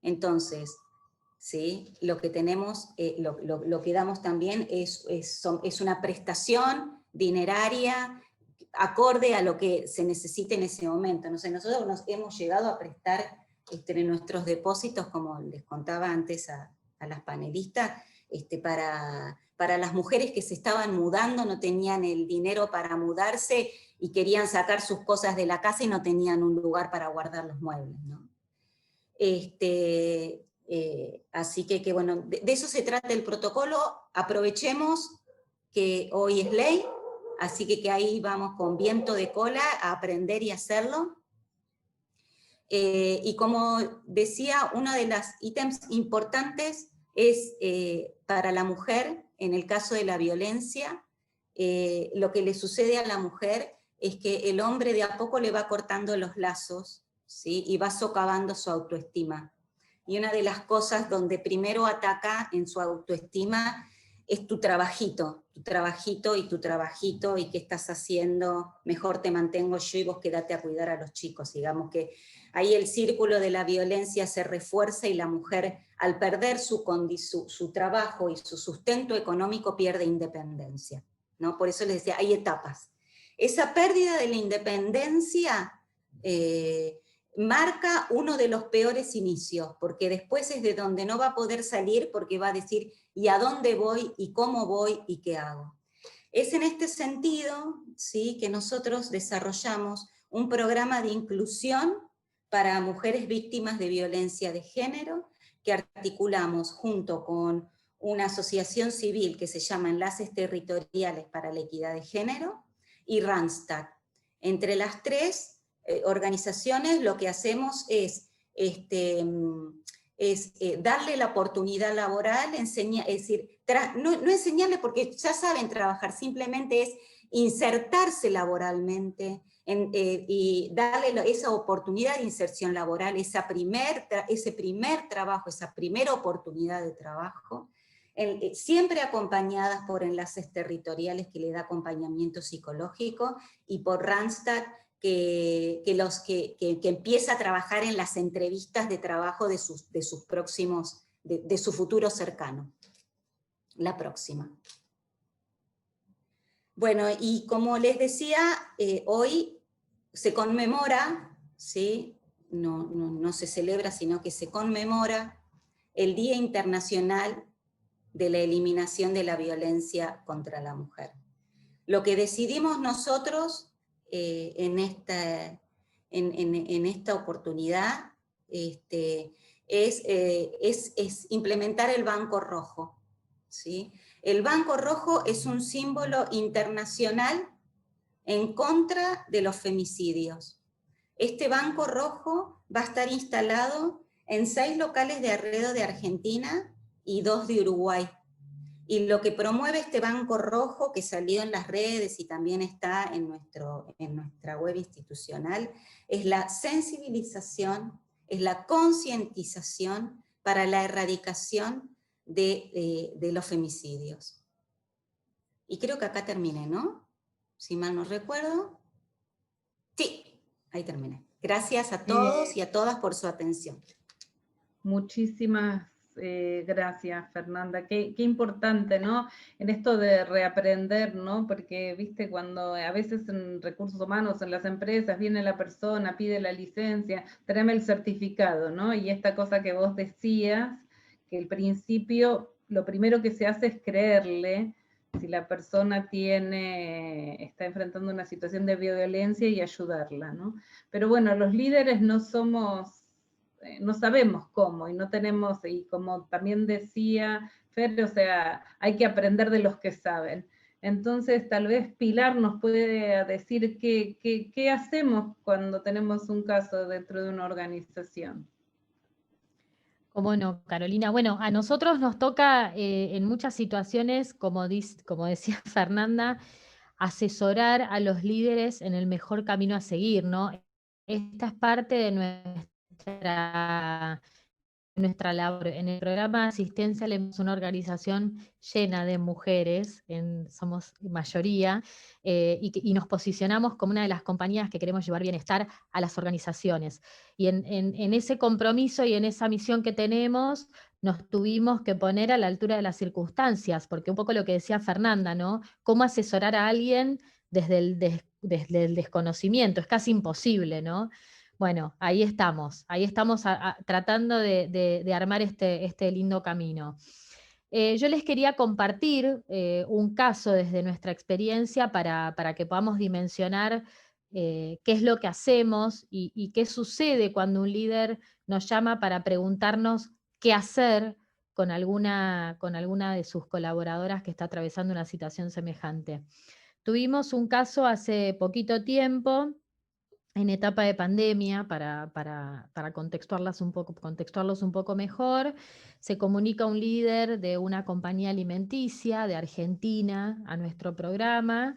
Entonces, ¿sí? Lo que tenemos, lo que damos también es una prestación dineraria acorde a lo que se necesite en ese momento. No sé, nosotros nos hemos llegado a prestar en nuestros depósitos, como les contaba antes a las panelistas, para las mujeres que se estaban mudando, no tenían el dinero para mudarse y querían sacar sus cosas de la casa y no tenían un lugar para guardar los muebles, ¿no? Así que bueno, de eso se trata el protocolo. Aprovechemos que hoy es ley, así que ahí vamos con viento de cola a aprender y hacerlo. Y como decía, uno de los ítems importantes es para la mujer, en el caso de la violencia, lo que le sucede a la mujer es que el hombre de a poco le va cortando los lazos, ¿sí? Y va socavando su autoestima. Y una de las cosas donde primero ataca en su autoestima es tu trabajito, y qué estás haciendo, mejor te mantengo yo y vos quédate a cuidar a los chicos. Digamos que ahí el círculo de la violencia se refuerza y la mujer, al perder su trabajo y su sustento económico, pierde independencia, ¿no? Por eso les decía, hay etapas. Esa pérdida de la independencia marca uno de los peores inicios, porque después es de donde no va a poder salir, porque va a decir, ¿y a dónde voy? ¿Y cómo voy? ¿Y qué hago? Es en este sentido, ¿sí?, que nosotros desarrollamos un programa de inclusión para mujeres víctimas de violencia de género, que articulamos junto con una asociación civil que se llama Enlaces Territoriales para la Equidad de Género, y Randstad. Entre las tres organizaciones lo que hacemos es darle la oportunidad laboral, es decir, no enseñarle porque ya saben trabajar, simplemente es insertarse laboralmente y darle esa oportunidad de inserción laboral, ese primer trabajo, esa primera oportunidad de trabajo, siempre acompañadas por enlaces territoriales que le da acompañamiento psicológico, y por Randstad, que empieza a trabajar en las entrevistas de trabajo de sus próximos, de su futuro cercano. La próxima. Bueno, y como les decía, hoy se conmemora, ¿sí? No se celebra, sino que se conmemora el Día Internacional de la Eliminación de la Violencia contra la Mujer. Lo que decidimos nosotros en esta oportunidad es implementar el Banco Rojo, ¿sí? El Banco Rojo es un símbolo internacional en contra de los femicidios. Este Banco Rojo va a estar instalado en 6 locales de alrededor de Argentina y 2 de Uruguay. Y lo que promueve este Banco Rojo, que salió en las redes y también está en nuestra web institucional, es la sensibilización, es la concientización para la erradicación de los femicidios. Y creo que acá terminé, ¿no? Si mal no recuerdo. Sí, ahí terminé. Gracias a todos y a todas por su atención. Muchísimas gracias, Fernanda. Qué importante, ¿no? En esto de reaprender, ¿no? Porque, viste, cuando a veces en recursos humanos, en las empresas, viene la persona, pide la licencia, tráeme el certificado, ¿no? Y esta cosa que vos decías, que al principio lo primero que se hace es creerle si la persona está enfrentando una situación de violencia y ayudarla, ¿no? Pero bueno, los líderes no sabemos cómo y no tenemos, y como también decía Fer, o sea, hay que aprender de los que saben. Entonces, tal vez Pilar nos puede decir qué hacemos cuando tenemos un caso dentro de una organización. ¿Cómo no, Carolina? Bueno, a nosotros nos toca en muchas situaciones, como decía Fernanda, asesorar a los líderes en el mejor camino a seguir, ¿no? Esta es parte de nuestra labor. En el programa de asistencia es una organización llena de mujeres, somos mayoría, y nos posicionamos como una de las compañías que queremos llevar bienestar a las organizaciones. Y en ese compromiso y en esa misión que tenemos, nos tuvimos que poner a la altura de las circunstancias, porque un poco lo que decía Fernanda, ¿no? Cómo asesorar a alguien desde el desconocimiento, es casi imposible, ¿no? Bueno, ahí estamos tratando de armar este lindo camino. Yo les quería compartir un caso desde nuestra experiencia para que podamos dimensionar qué es lo que hacemos y qué sucede cuando un líder nos llama para preguntarnos qué hacer con alguna de sus colaboradoras que está atravesando una situación semejante. Tuvimos un caso hace poquito tiempo, en etapa de pandemia, para contextuarlos un poco mejor. Se comunica un líder de una compañía alimenticia de Argentina a nuestro programa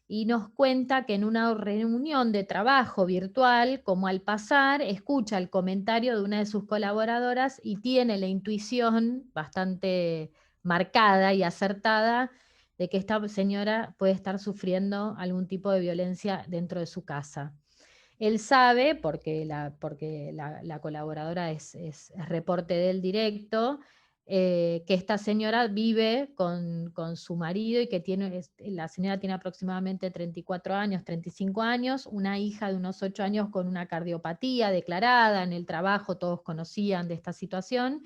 y nos cuenta que en una reunión de trabajo virtual, como al pasar, escucha el comentario de una de sus colaboradoras y tiene la intuición bastante marcada y acertada de que esta señora puede estar sufriendo algún tipo de violencia dentro de su casa. Él sabe, porque la colaboradora es reporte del directo, que esta señora vive con su marido y que la señora tiene aproximadamente 34 años, 35 años, una hija de unos 8 años con una cardiopatía declarada. En el trabajo todos conocían de esta situación,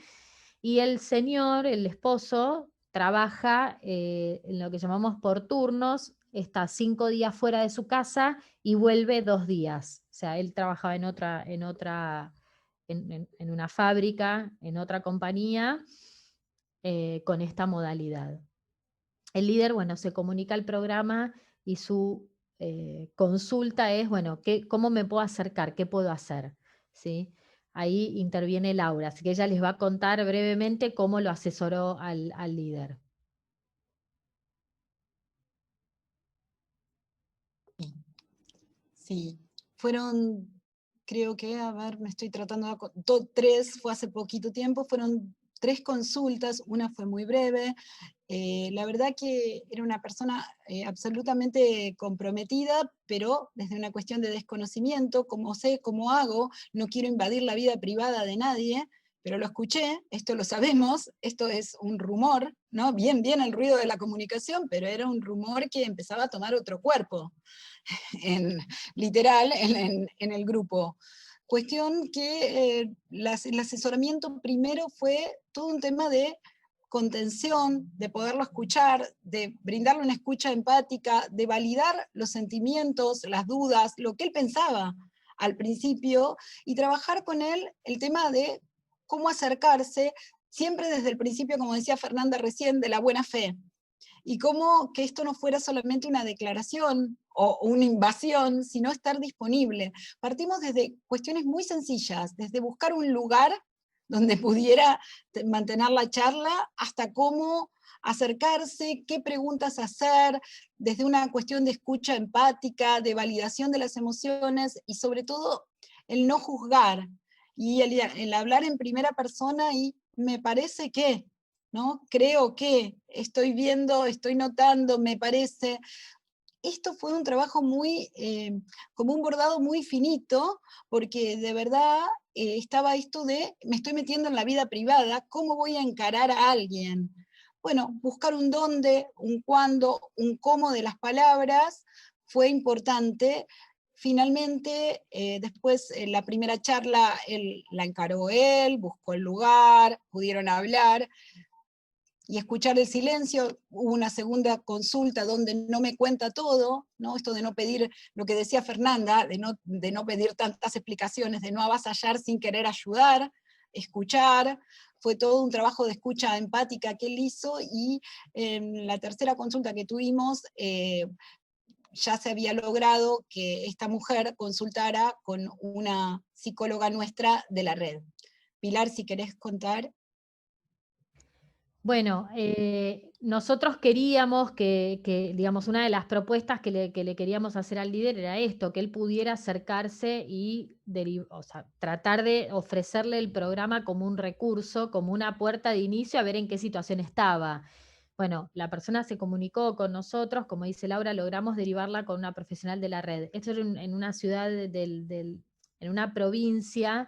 y el señor, el esposo, trabaja en lo que llamamos por turnos, está 5 días fuera de su casa y vuelve 2 días. O sea, él trabajaba en una fábrica, en otra compañía, con esta modalidad. El líder, bueno, se comunica al programa y su consulta es, bueno, ¿cómo me puedo acercar? ¿Qué puedo hacer? ¿Sí? Ahí interviene Laura, así que ella les va a contar brevemente cómo lo asesoró al líder. Sí, fueron, creo que, a ver, me estoy tratando de... 3, fue hace poquito tiempo, fueron 3 consultas, una fue muy breve. La verdad que era una persona absolutamente comprometida, pero desde una cuestión de desconocimiento, como sé, cómo hago, no quiero invadir la vida privada de nadie, pero lo escuché, esto lo sabemos, esto es un rumor, ¿no? Bien el ruido de la comunicación, pero era un rumor que empezaba a tomar otro cuerpo, literal, en el grupo. Cuestión que el asesoramiento primero fue todo un tema de contención, de poderlo escuchar, de brindarle una escucha empática, de validar los sentimientos, las dudas, lo que él pensaba al principio, y trabajar con él el tema de cómo acercarse, siempre desde el principio, como decía Fernanda recién, de la buena fe. Y cómo que esto no fuera solamente una declaración o una invasión, sino estar disponible. Partimos desde cuestiones muy sencillas, desde buscar un lugar donde pudiera mantener la charla, hasta cómo acercarse, qué preguntas hacer, desde una cuestión de escucha empática, de validación de las emociones, y sobre todo el no juzgar, y el hablar en primera persona, y me parece que, ¿no? Creo que, estoy viendo, estoy notando, me parece. Esto fue un trabajo muy, como un bordado muy finito, porque de verdad estaba esto de, me estoy metiendo en la vida privada, ¿cómo voy a encarar a alguien? Bueno, buscar un dónde, un cuándo, un cómo de las palabras fue importante. Finalmente, después la primera charla la encaró él, buscó el lugar, pudieron hablar y escuchar el silencio. Hubo una segunda consulta donde no me cuenta todo, ¿no? Esto de no pedir, lo que decía Fernanda, de no pedir tantas explicaciones, de no avasallar sin querer ayudar, escuchar. Fue todo un trabajo de escucha empática que él hizo, y en la tercera consulta que tuvimos, ya se había logrado que esta mujer consultara con una psicóloga nuestra de la red. Pilar, si querés contar. Bueno, nosotros queríamos digamos, una de las propuestas que le queríamos hacer al líder era esto, que él pudiera acercarse y o sea, tratar de ofrecerle el programa como un recurso, como una puerta de inicio, a ver en qué situación estaba. Bueno, la persona se comunicó con nosotros, como dice Laura, logramos derivarla con una profesional de la red. Esto era en una ciudad en una provincia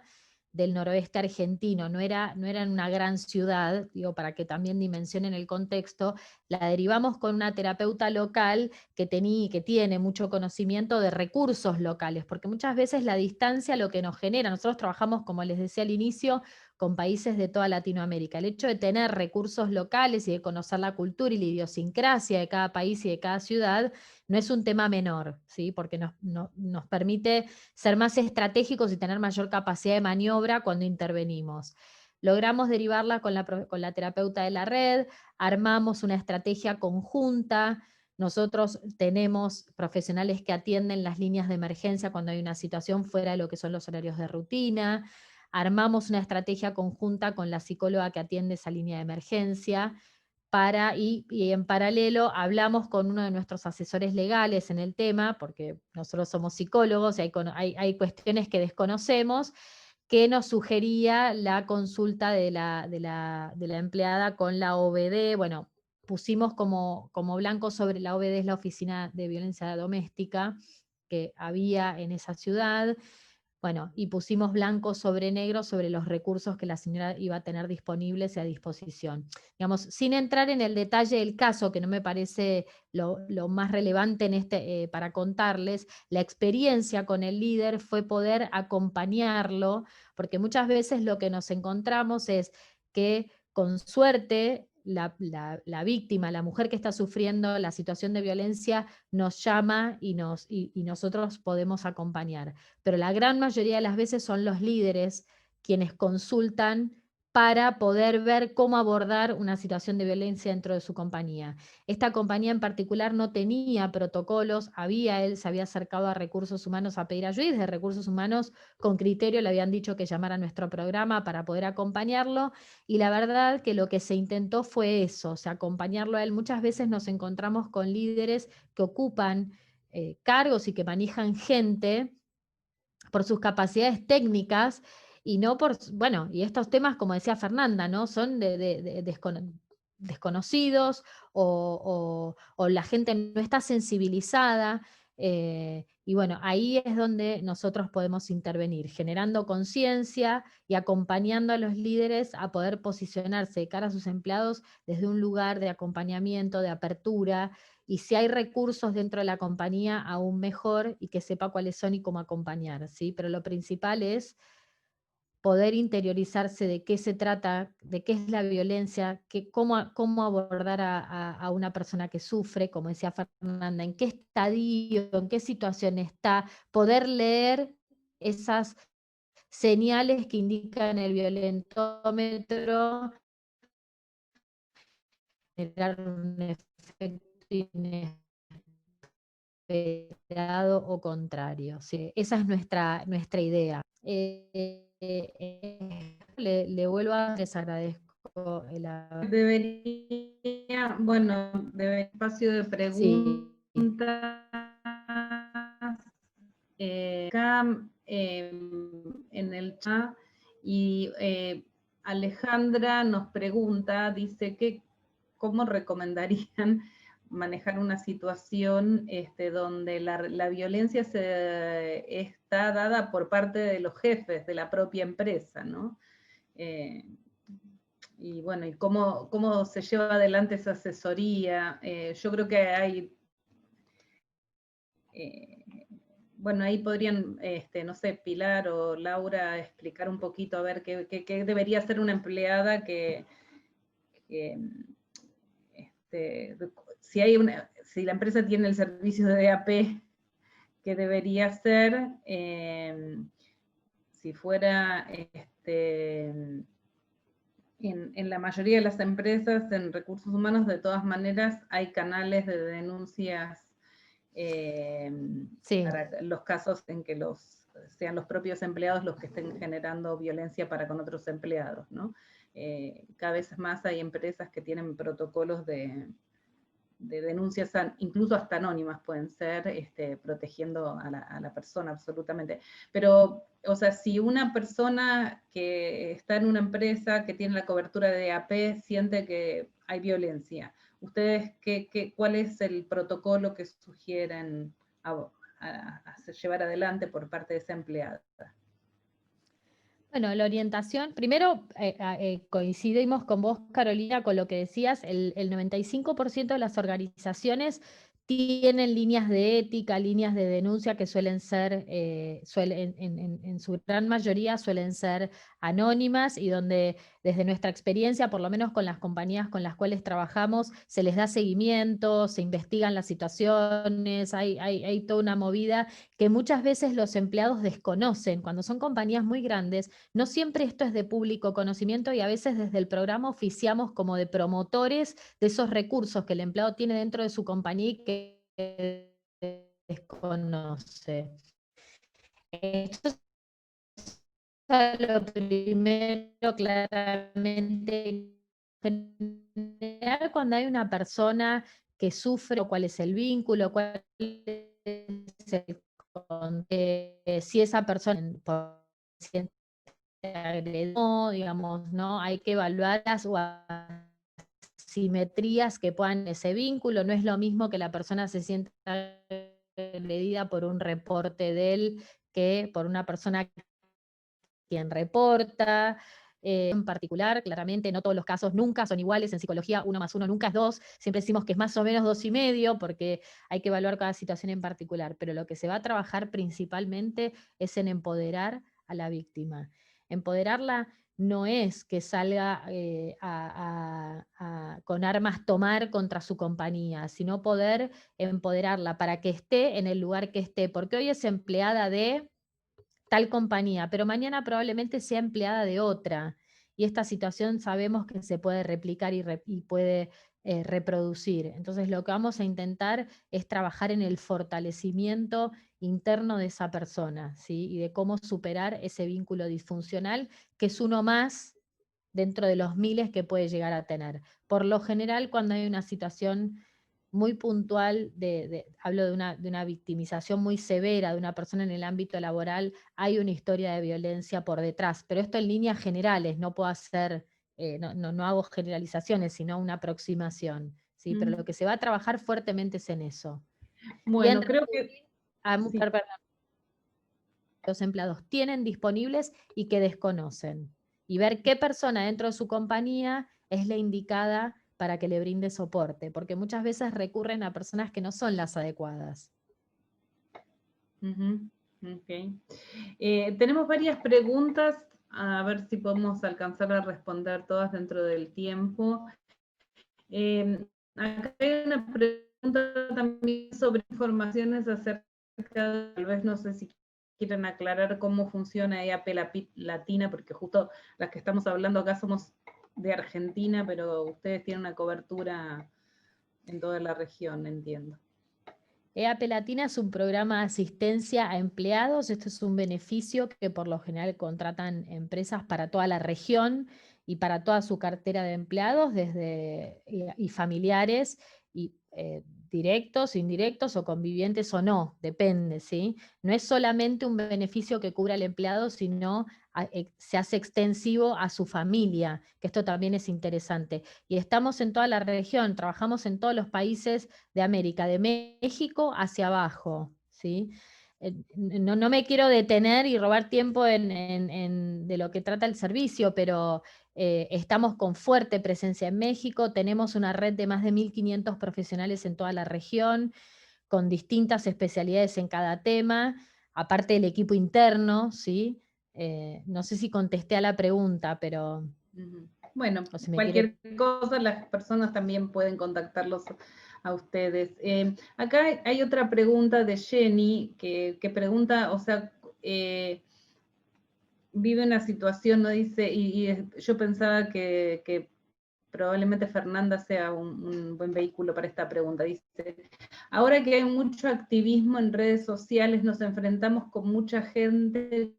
del noroeste argentino, no era en una gran ciudad, digo, para que también dimensionen el contexto. La derivamos con una terapeuta local que tiene mucho conocimiento de recursos locales, porque muchas veces la distancia lo que nos genera, nosotros trabajamos, como les decía al inicio, con países de toda Latinoamérica. El hecho de tener recursos locales y de conocer la cultura y la idiosincrasia de cada país y de cada ciudad no es un tema menor, ¿sí? Porque nos permite ser más estratégicos y tener mayor capacidad de maniobra cuando intervenimos. Logramos derivarla con la terapeuta de la red, armamos una estrategia conjunta. Nosotros tenemos profesionales que atienden las líneas de emergencia cuando hay una situación fuera de lo que son los horarios de rutina. Armamos una estrategia conjunta con la psicóloga que atiende esa línea de emergencia, y en paralelo hablamos con uno de nuestros asesores legales en el tema, porque nosotros somos psicólogos y hay cuestiones que desconocemos, que nos sugería la consulta de la empleada con la OBD. Bueno, pusimos como blanco sobre la OBD, es la Oficina de Violencia Doméstica que había en esa ciudad. Bueno, y pusimos blanco sobre negro sobre los recursos que la señora iba a tener disponibles y a disposición. Digamos, sin entrar en el detalle del caso, que no me parece lo más relevante para contarles, la experiencia con el líder fue poder acompañarlo, porque muchas veces lo que nos encontramos es que, con suerte, la víctima, la mujer que está sufriendo la situación de violencia, nos llama y nosotros podemos acompañar. Pero la gran mayoría de las veces son los líderes quienes consultan para poder ver cómo abordar una situación de violencia dentro de su compañía. Esta compañía en particular no tenía protocolos, él se había acercado a recursos humanos a pedir ayuda, y desde recursos humanos con criterio le habían dicho que llamara a nuestro programa para poder acompañarlo, y la verdad que lo que se intentó fue eso, o sea, acompañarlo a él. Muchas veces nos encontramos con líderes que ocupan cargos y que manejan gente por sus capacidades técnicas y no por, bueno, y estos temas, como decía Fernanda, ¿no? Son desconocidos, o la gente no está sensibilizada, y bueno, ahí es donde nosotros podemos intervenir, generando conciencia y acompañando a los líderes a poder posicionarse de cara a sus empleados desde un lugar de acompañamiento, de apertura, y si hay recursos dentro de la compañía, aún mejor, y que sepa cuáles son y cómo acompañar, ¿sí? Pero lo principal es poder interiorizarse de qué se trata, de qué es la violencia, cómo abordar a una persona que sufre, como decía Fernanda, en qué estadio, en qué situación está, poder leer esas señales que indican el violentómetro, generar un efecto inesperado o contrario. ¿Sí? Esa es nuestra idea. Le vuelvo a, les agradezco Debería, bueno, espacio de preguntas. Acá en el chat, y Alejandra nos pregunta, dice que cómo recomendarían manejar una situación donde la violencia está dada por parte de los jefes de la propia empresa, ¿no? Y bueno, y cómo se lleva adelante esa asesoría. Yo creo que hay, bueno, ahí podrían, no sé, Pilar o Laura explicar un poquito a ver qué debería hacer una empleada si la empresa tiene el servicio de DAP, ¿qué debería hacer? Si fuera en la mayoría de las empresas, en recursos humanos, de todas maneras, hay canales de denuncias Sí. para los casos en que sean los propios empleados los que estén generando violencia para con otros empleados, ¿no? Cada vez más hay empresas que tienen protocolos de denuncias, incluso hasta anónimas pueden ser, protegiendo a la persona absolutamente. Pero, o sea, si una persona que está en una empresa que tiene la cobertura de DAP siente que hay violencia, ¿ustedes cuál es el protocolo que sugieren a llevar adelante por parte de esa empleada? Bueno, la orientación, primero coincidimos con vos, Carolina, con lo que decías, el 95% de las organizaciones tienen líneas de ética, líneas de denuncia que suelen ser, en su gran mayoría suelen ser anónimas y donde desde nuestra experiencia, por lo menos con las compañías con las cuales trabajamos, se les da seguimiento, se investigan las situaciones, hay toda una movida que muchas veces los empleados desconocen. Cuando son compañías muy grandes, no siempre esto es de público conocimiento y a veces desde el programa oficiamos como de promotores de esos recursos que el empleado tiene dentro de su compañía y que desconoce. Esto es lo primero, claramente. En general, cuando hay una persona que sufre, cuál es el vínculo, cuál es si esa persona agredió, digamos, ¿no? Hay que evaluar las asimetrías que puedan ese vínculo. No es lo mismo que la persona se sienta agredida por un reporte de él que por una persona quien reporta. En particular, claramente no todos los casos nunca son iguales. En psicología 1 más 1 nunca es 2. Siempre decimos que es más o menos 2,5 porque hay que evaluar cada situación en particular. Pero lo que se va a trabajar principalmente es en empoderar a la víctima. Empoderarla no es que salga con armas tomar contra su compañía, sino poder empoderarla para que esté en el lugar que esté. Porque hoy es empleada de tal compañía, pero mañana probablemente sea empleada de otra. Y esta situación sabemos que se puede replicar y puede reproducir. Entonces lo que vamos a intentar es trabajar en el fortalecimiento interno de esa persona, ¿sí? Y de cómo superar ese vínculo disfuncional, que es uno más dentro de los miles que puede llegar a tener. Por lo general, cuando hay una situación muy puntual, hablo de una victimización muy severa de una persona en el ámbito laboral, hay una historia de violencia por detrás, pero esto en líneas generales, no puedo hacer, no hago generalizaciones, sino una aproximación, ¿sí? Pero lo que se va a trabajar fuertemente es en eso. Bueno, creo que sí. Los empleados tienen disponibles y que desconocen, y ver qué persona dentro de su compañía es la indicada para que le brinde soporte, porque muchas veces recurren a personas que no son las adecuadas. Okay. Tenemos varias preguntas, a ver si podemos alcanzar a responder todas dentro del tiempo. Acá hay una pregunta también sobre informaciones acerca de, tal vez no sé si quieren aclarar cómo funciona EAP Latina, porque justo las que estamos hablando acá somos de Argentina, pero ustedes tienen una cobertura en toda la región, entiendo. EAP Latina es un programa de asistencia a empleados. Esto es un beneficio que por lo general contratan empresas para toda la región y para toda su cartera de empleados y familiares, y directos, indirectos o convivientes o no, depende, ¿sí? No es solamente un beneficio que cubra al empleado, sino se hace extensivo a su familia, que esto también es interesante. Y estamos en toda la región, trabajamos en todos los países de América, de México hacia abajo, ¿sí? No me quiero detener y robar tiempo de lo que trata el servicio, pero estamos con fuerte presencia en México, tenemos una red de más de 1.500 profesionales en toda la región, con distintas especialidades en cada tema, aparte del equipo interno, ¿sí? No sé si contesté a la pregunta, pero... Bueno, cualquier cosa, las personas también pueden contactarlos a ustedes. Acá hay otra pregunta de Jenny, que pregunta, o sea, vive una situación, ¿no? Dice, yo pensaba que probablemente Fernanda sea un buen vehículo para esta pregunta. Dice, ahora que hay mucho activismo en redes sociales, nos enfrentamos con mucha gente,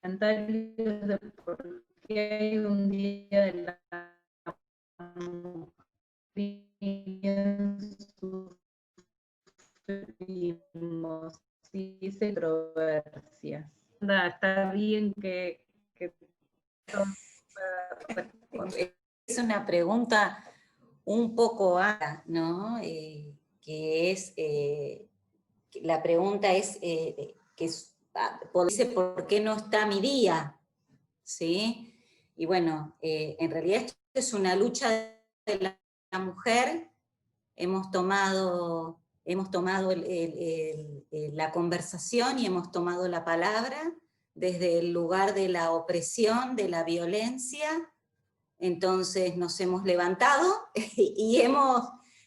comentarios de por qué hay un día de la sufrimos, dice controversias. Está bien que es una pregunta un poco ¿no? Que es, la pregunta es, dice, ¿por qué no está mi día? ¿Sí? Y bueno, en realidad esto es una lucha de la mujer. Hemos tomado la conversación y hemos tomado la palabra desde el lugar de la opresión, de la violencia. Entonces nos hemos levantado y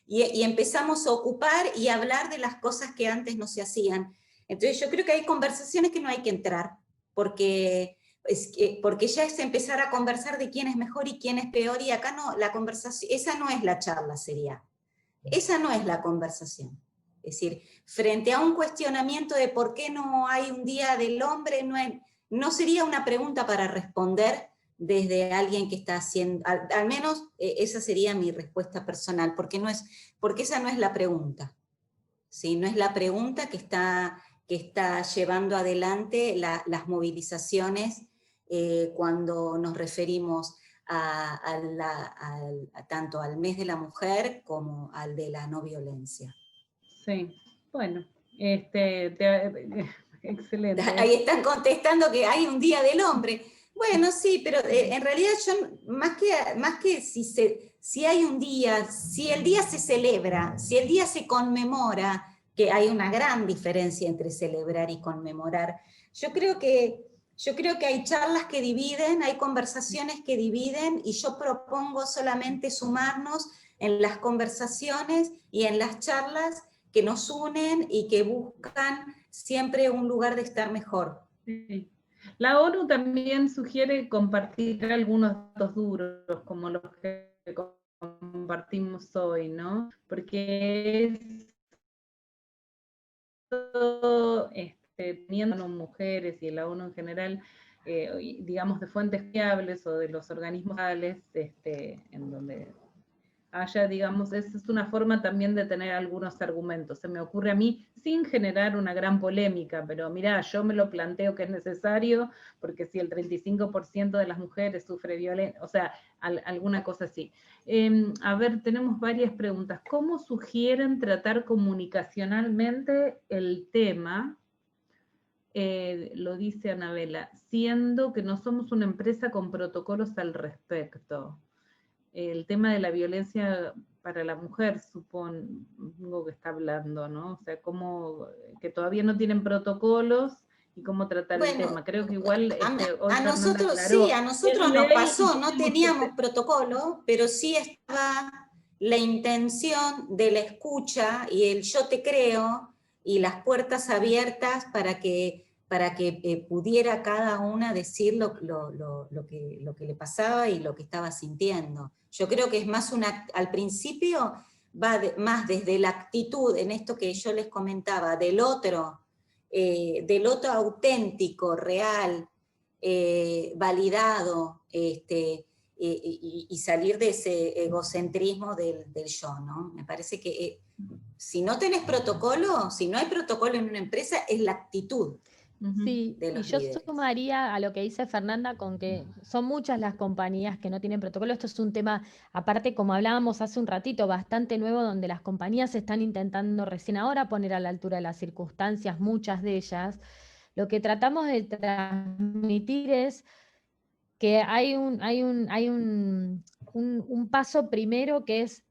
empezamos a ocupar y hablar de las cosas que antes no se hacían. Entonces yo creo que hay conversaciones que no hay que entrar, porque ya es empezar a conversar de quién es mejor y quién es peor, y acá no, la conversación, esa no es la charla, sería. Esa no es la conversación. Es decir, frente a un cuestionamiento de por qué no hay un día del hombre, no sería una pregunta para responder desde alguien que está haciendo, al menos esa sería mi respuesta personal, porque esa no es la pregunta. ¿Sí? No es la pregunta que está llevando adelante las movilizaciones cuando nos referimos tanto al mes de la mujer como al de la no violencia. Sí, bueno, excelente. Ahí están contestando que hay un día del hombre. Bueno, sí, pero en realidad yo, más que si hay un día, si el día se celebra, si el día se conmemora, que hay una gran diferencia entre celebrar y conmemorar, yo creo que hay charlas que dividen, hay conversaciones que dividen, y yo propongo solamente sumarnos en las conversaciones y en las charlas que nos unen y que buscan siempre un lugar de estar mejor. Sí. La ONU también sugiere compartir algunos datos duros, como los que compartimos hoy, ¿no? Porque teniendo mujeres y la ONU en general, digamos, de fuentes fiables o de los organismos en donde haya, digamos, esa es una forma también de tener algunos argumentos. Se me ocurre a mí, sin generar una gran polémica, pero mira, yo me lo planteo que es necesario, porque si el 35% de las mujeres sufre violencia, o sea, alguna cosa así. A ver, tenemos varias preguntas. ¿Cómo sugieren tratar comunicacionalmente el tema? Lo dice Anabela, siendo que no somos una empresa con protocolos al respecto. El tema de la violencia para la mujer, supongo que está hablando, ¿no? O sea, que todavía no tienen protocolos y cómo tratar el tema. Creo que igual a nosotros sí, a nosotros nos pasó, no teníamos protocolo, pero sí estaba la intención de la escucha y el yo te creo y las puertas abiertas para que pudiera cada una decir lo que le pasaba y lo que estaba sintiendo. Yo creo que es más al principio va más desde la actitud, en esto que yo les comentaba, del otro auténtico, real, validado, y salir de ese egocentrismo del yo, ¿no? Me parece que si no tenés protocolo, si no hay protocolo en una empresa, es la actitud. Sí, De y los yo líderes. sumaría a lo que dice Fernanda con que son muchas las compañías que no tienen protocolo. Esto es un tema, aparte, como hablábamos hace un ratito, bastante nuevo, donde las compañías están intentando recién ahora poner a la altura de las circunstancias, muchas de ellas. Lo que tratamos de transmitir es que hay un paso primero que es,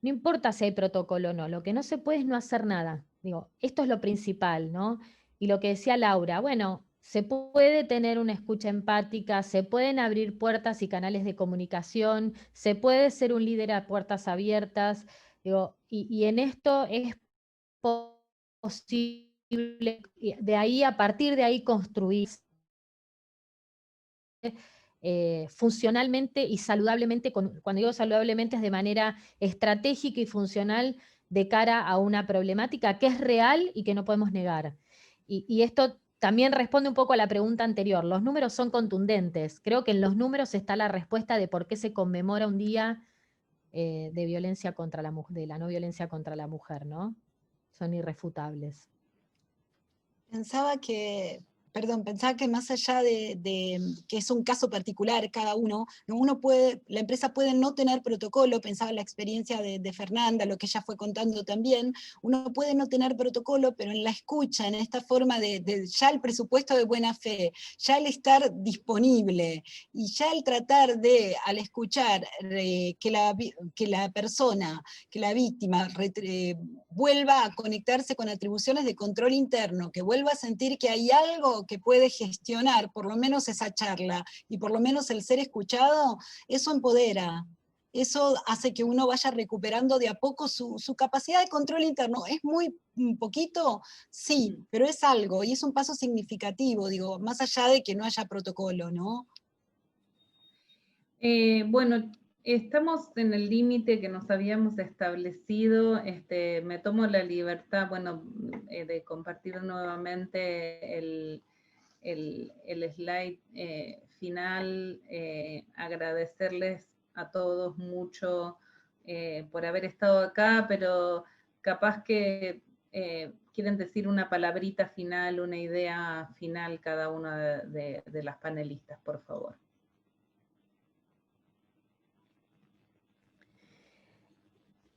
no importa si hay protocolo o no, lo que no se puede es no hacer nada. Digo, esto es lo principal, ¿no? Y lo que decía Laura, bueno, se puede tener una escucha empática, se pueden abrir puertas y canales de comunicación, se puede ser un líder a puertas abiertas, digo, y en esto es posible, de ahí, a partir de ahí, construir funcionalmente y saludablemente, cuando digo saludablemente es de manera estratégica y funcional de cara a una problemática que es real y que no podemos negar. Y esto también responde un poco a la pregunta anterior. Los números son contundentes. Creo que en los números está la respuesta de por qué se conmemora un día de violencia contra la mujer, de la no violencia contra la mujer, ¿no? Son irrefutables. Pensaba que más allá de que es un caso particular cada uno, la empresa puede no tener protocolo, pensaba en la experiencia de Fernanda, lo que ella fue contando también, uno puede no tener protocolo, pero en la escucha, en esta forma de ya el presupuesto de buena fe, ya el estar disponible, y ya el tratar de, al escuchar, que la persona, que la víctima vuelva a conectarse con atribuciones de control interno, que vuelva a sentir que hay algo que puede gestionar, por lo menos esa charla, y por lo menos el ser escuchado, eso empodera. Eso hace que uno vaya recuperando de a poco su capacidad de control interno. ¿Es muy poquito? Sí, pero es algo, y es un paso significativo, digo, más allá de que no haya protocolo, ¿no? Bueno, estamos en el límite que nos habíamos establecido. Me tomo la libertad, bueno, de compartir nuevamente el slide final, agradecerles a todos mucho por haber estado acá, pero capaz que quieren decir una palabrita final, una idea final cada una de las panelistas, por favor.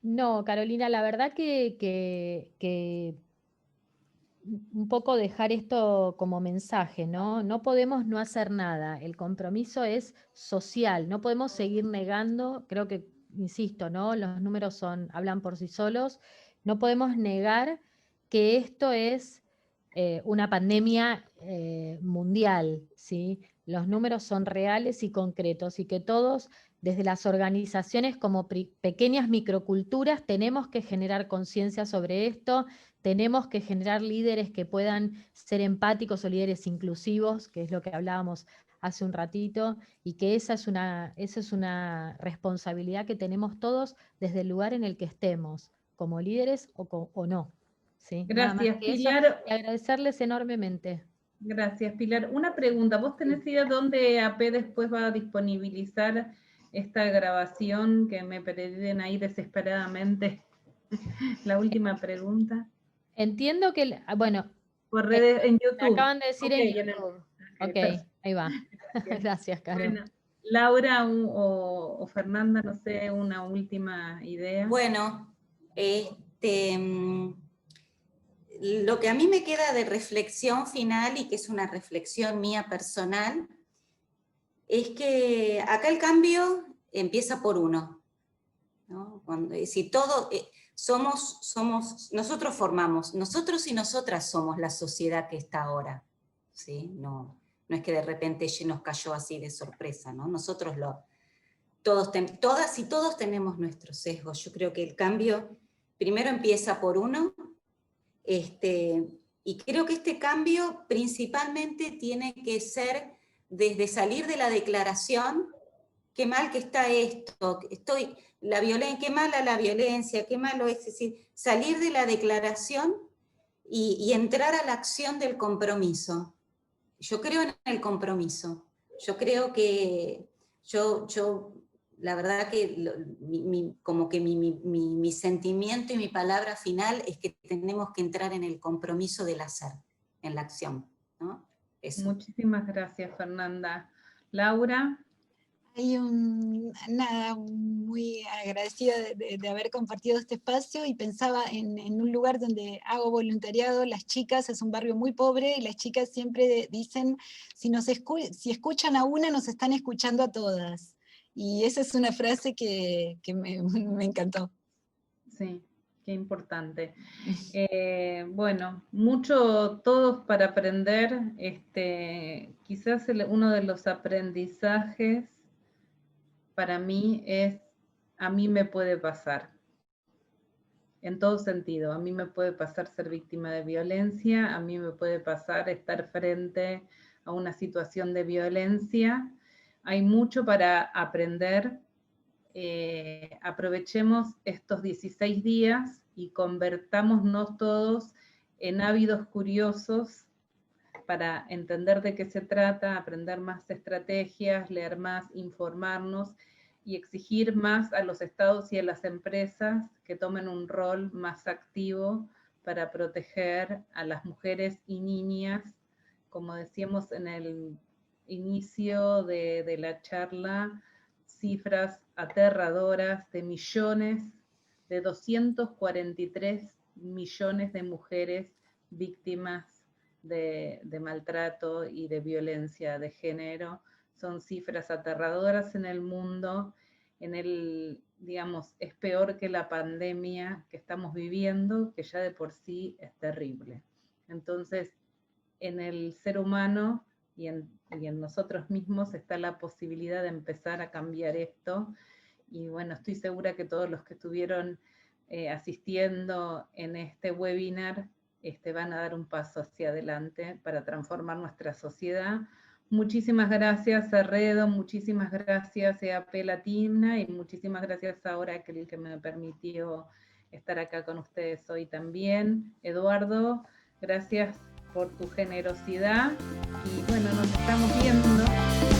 No, Carolina, la verdad que un poco dejar esto como mensaje, ¿no? No podemos no hacer nada. El compromiso es social. No podemos seguir negando, creo que, insisto, ¿no? Los números hablan por sí solos. No podemos negar que esto es una pandemia mundial, ¿sí? Los números son reales y concretos y que todos, desde las organizaciones como pequeñas microculturas, tenemos que generar conciencia sobre esto. Tenemos que generar líderes que puedan ser empáticos o líderes inclusivos, que es lo que hablábamos hace un ratito, y que esa es una responsabilidad que tenemos todos desde el lugar en el que estemos, como líderes o no. ¿Sí? Nada más Gracias, que eso, Pilar. y agradecerles enormemente. Gracias, Pilar. Una pregunta, ¿vos tenés idea dónde AP después va a disponibilizar esta grabación que me piden ahí desesperadamente? La última pregunta. Entiendo que, bueno, Por redes, en YouTube. acaban de decir Okay, en YouTube. perfecto. Ahí va. Gracias, Caro. Bueno, Laura o Fernanda, no sé, una última idea. Bueno, lo que a mí me queda de reflexión final, y que es una reflexión mía personal, es que acá el cambio empieza por uno, ¿no? Si todo, nosotros formamos, nosotros y nosotras somos la sociedad que está ahora, ¿sí? No es que de repente nos cayó así de sorpresa, ¿no? Nosotros todas y todos tenemos nuestros sesgos. Yo creo que el cambio primero empieza por uno, y creo que este cambio principalmente tiene que ser desde salir de la declaración, qué mal que está esto, qué mala la violencia, qué malo es decir, salir de la declaración y entrar a la acción del compromiso. Yo creo en el compromiso. Yo creo que la verdad que como que mi sentimiento y mi palabra final es que tenemos que entrar en el compromiso del hacer, en la acción, ¿no? Eso. Muchísimas gracias, Fernanda. Laura. Nada, muy agradecida de haber compartido este espacio, y pensaba en un lugar donde hago voluntariado. Las chicas, es un barrio muy pobre, y las chicas siempre dicen, si escuchan a una, nos están escuchando a todas. Y esa es una frase que me encantó. Sí, qué importante. Bueno, mucho todos para aprender. Quizás uno de los aprendizajes para mí es, a mí me puede pasar, en todo sentido. A mí me puede pasar ser víctima de violencia, a mí me puede pasar estar frente a una situación de violencia. Hay mucho para aprender. Aprovechemos estos 16 días y convertámonos todos en ávidos curiosos para entender de qué se trata, aprender más estrategias, leer más, informarnos y exigir más a los estados y a las empresas que tomen un rol más activo para proteger a las mujeres y niñas. Como decíamos en el inicio de la charla, cifras aterradoras de millones, de 243 millones de mujeres víctimas de maltrato y de violencia de género. Son cifras aterradoras en el mundo. Digamos, es peor que la pandemia que estamos viviendo, que ya de por sí es terrible. Entonces, en el ser humano y en nosotros mismos está la posibilidad de empezar a cambiar esto. Y bueno, estoy segura que todos los que estuvieron asistiendo en este webinar van a dar un paso hacia adelante para transformar nuestra sociedad. Muchísimas gracias, Arredo, muchísimas gracias, EAP Latina, y muchísimas gracias a Oracle, que me permitió estar acá con ustedes hoy también. Eduardo, gracias por tu generosidad, y bueno, nos estamos viendo.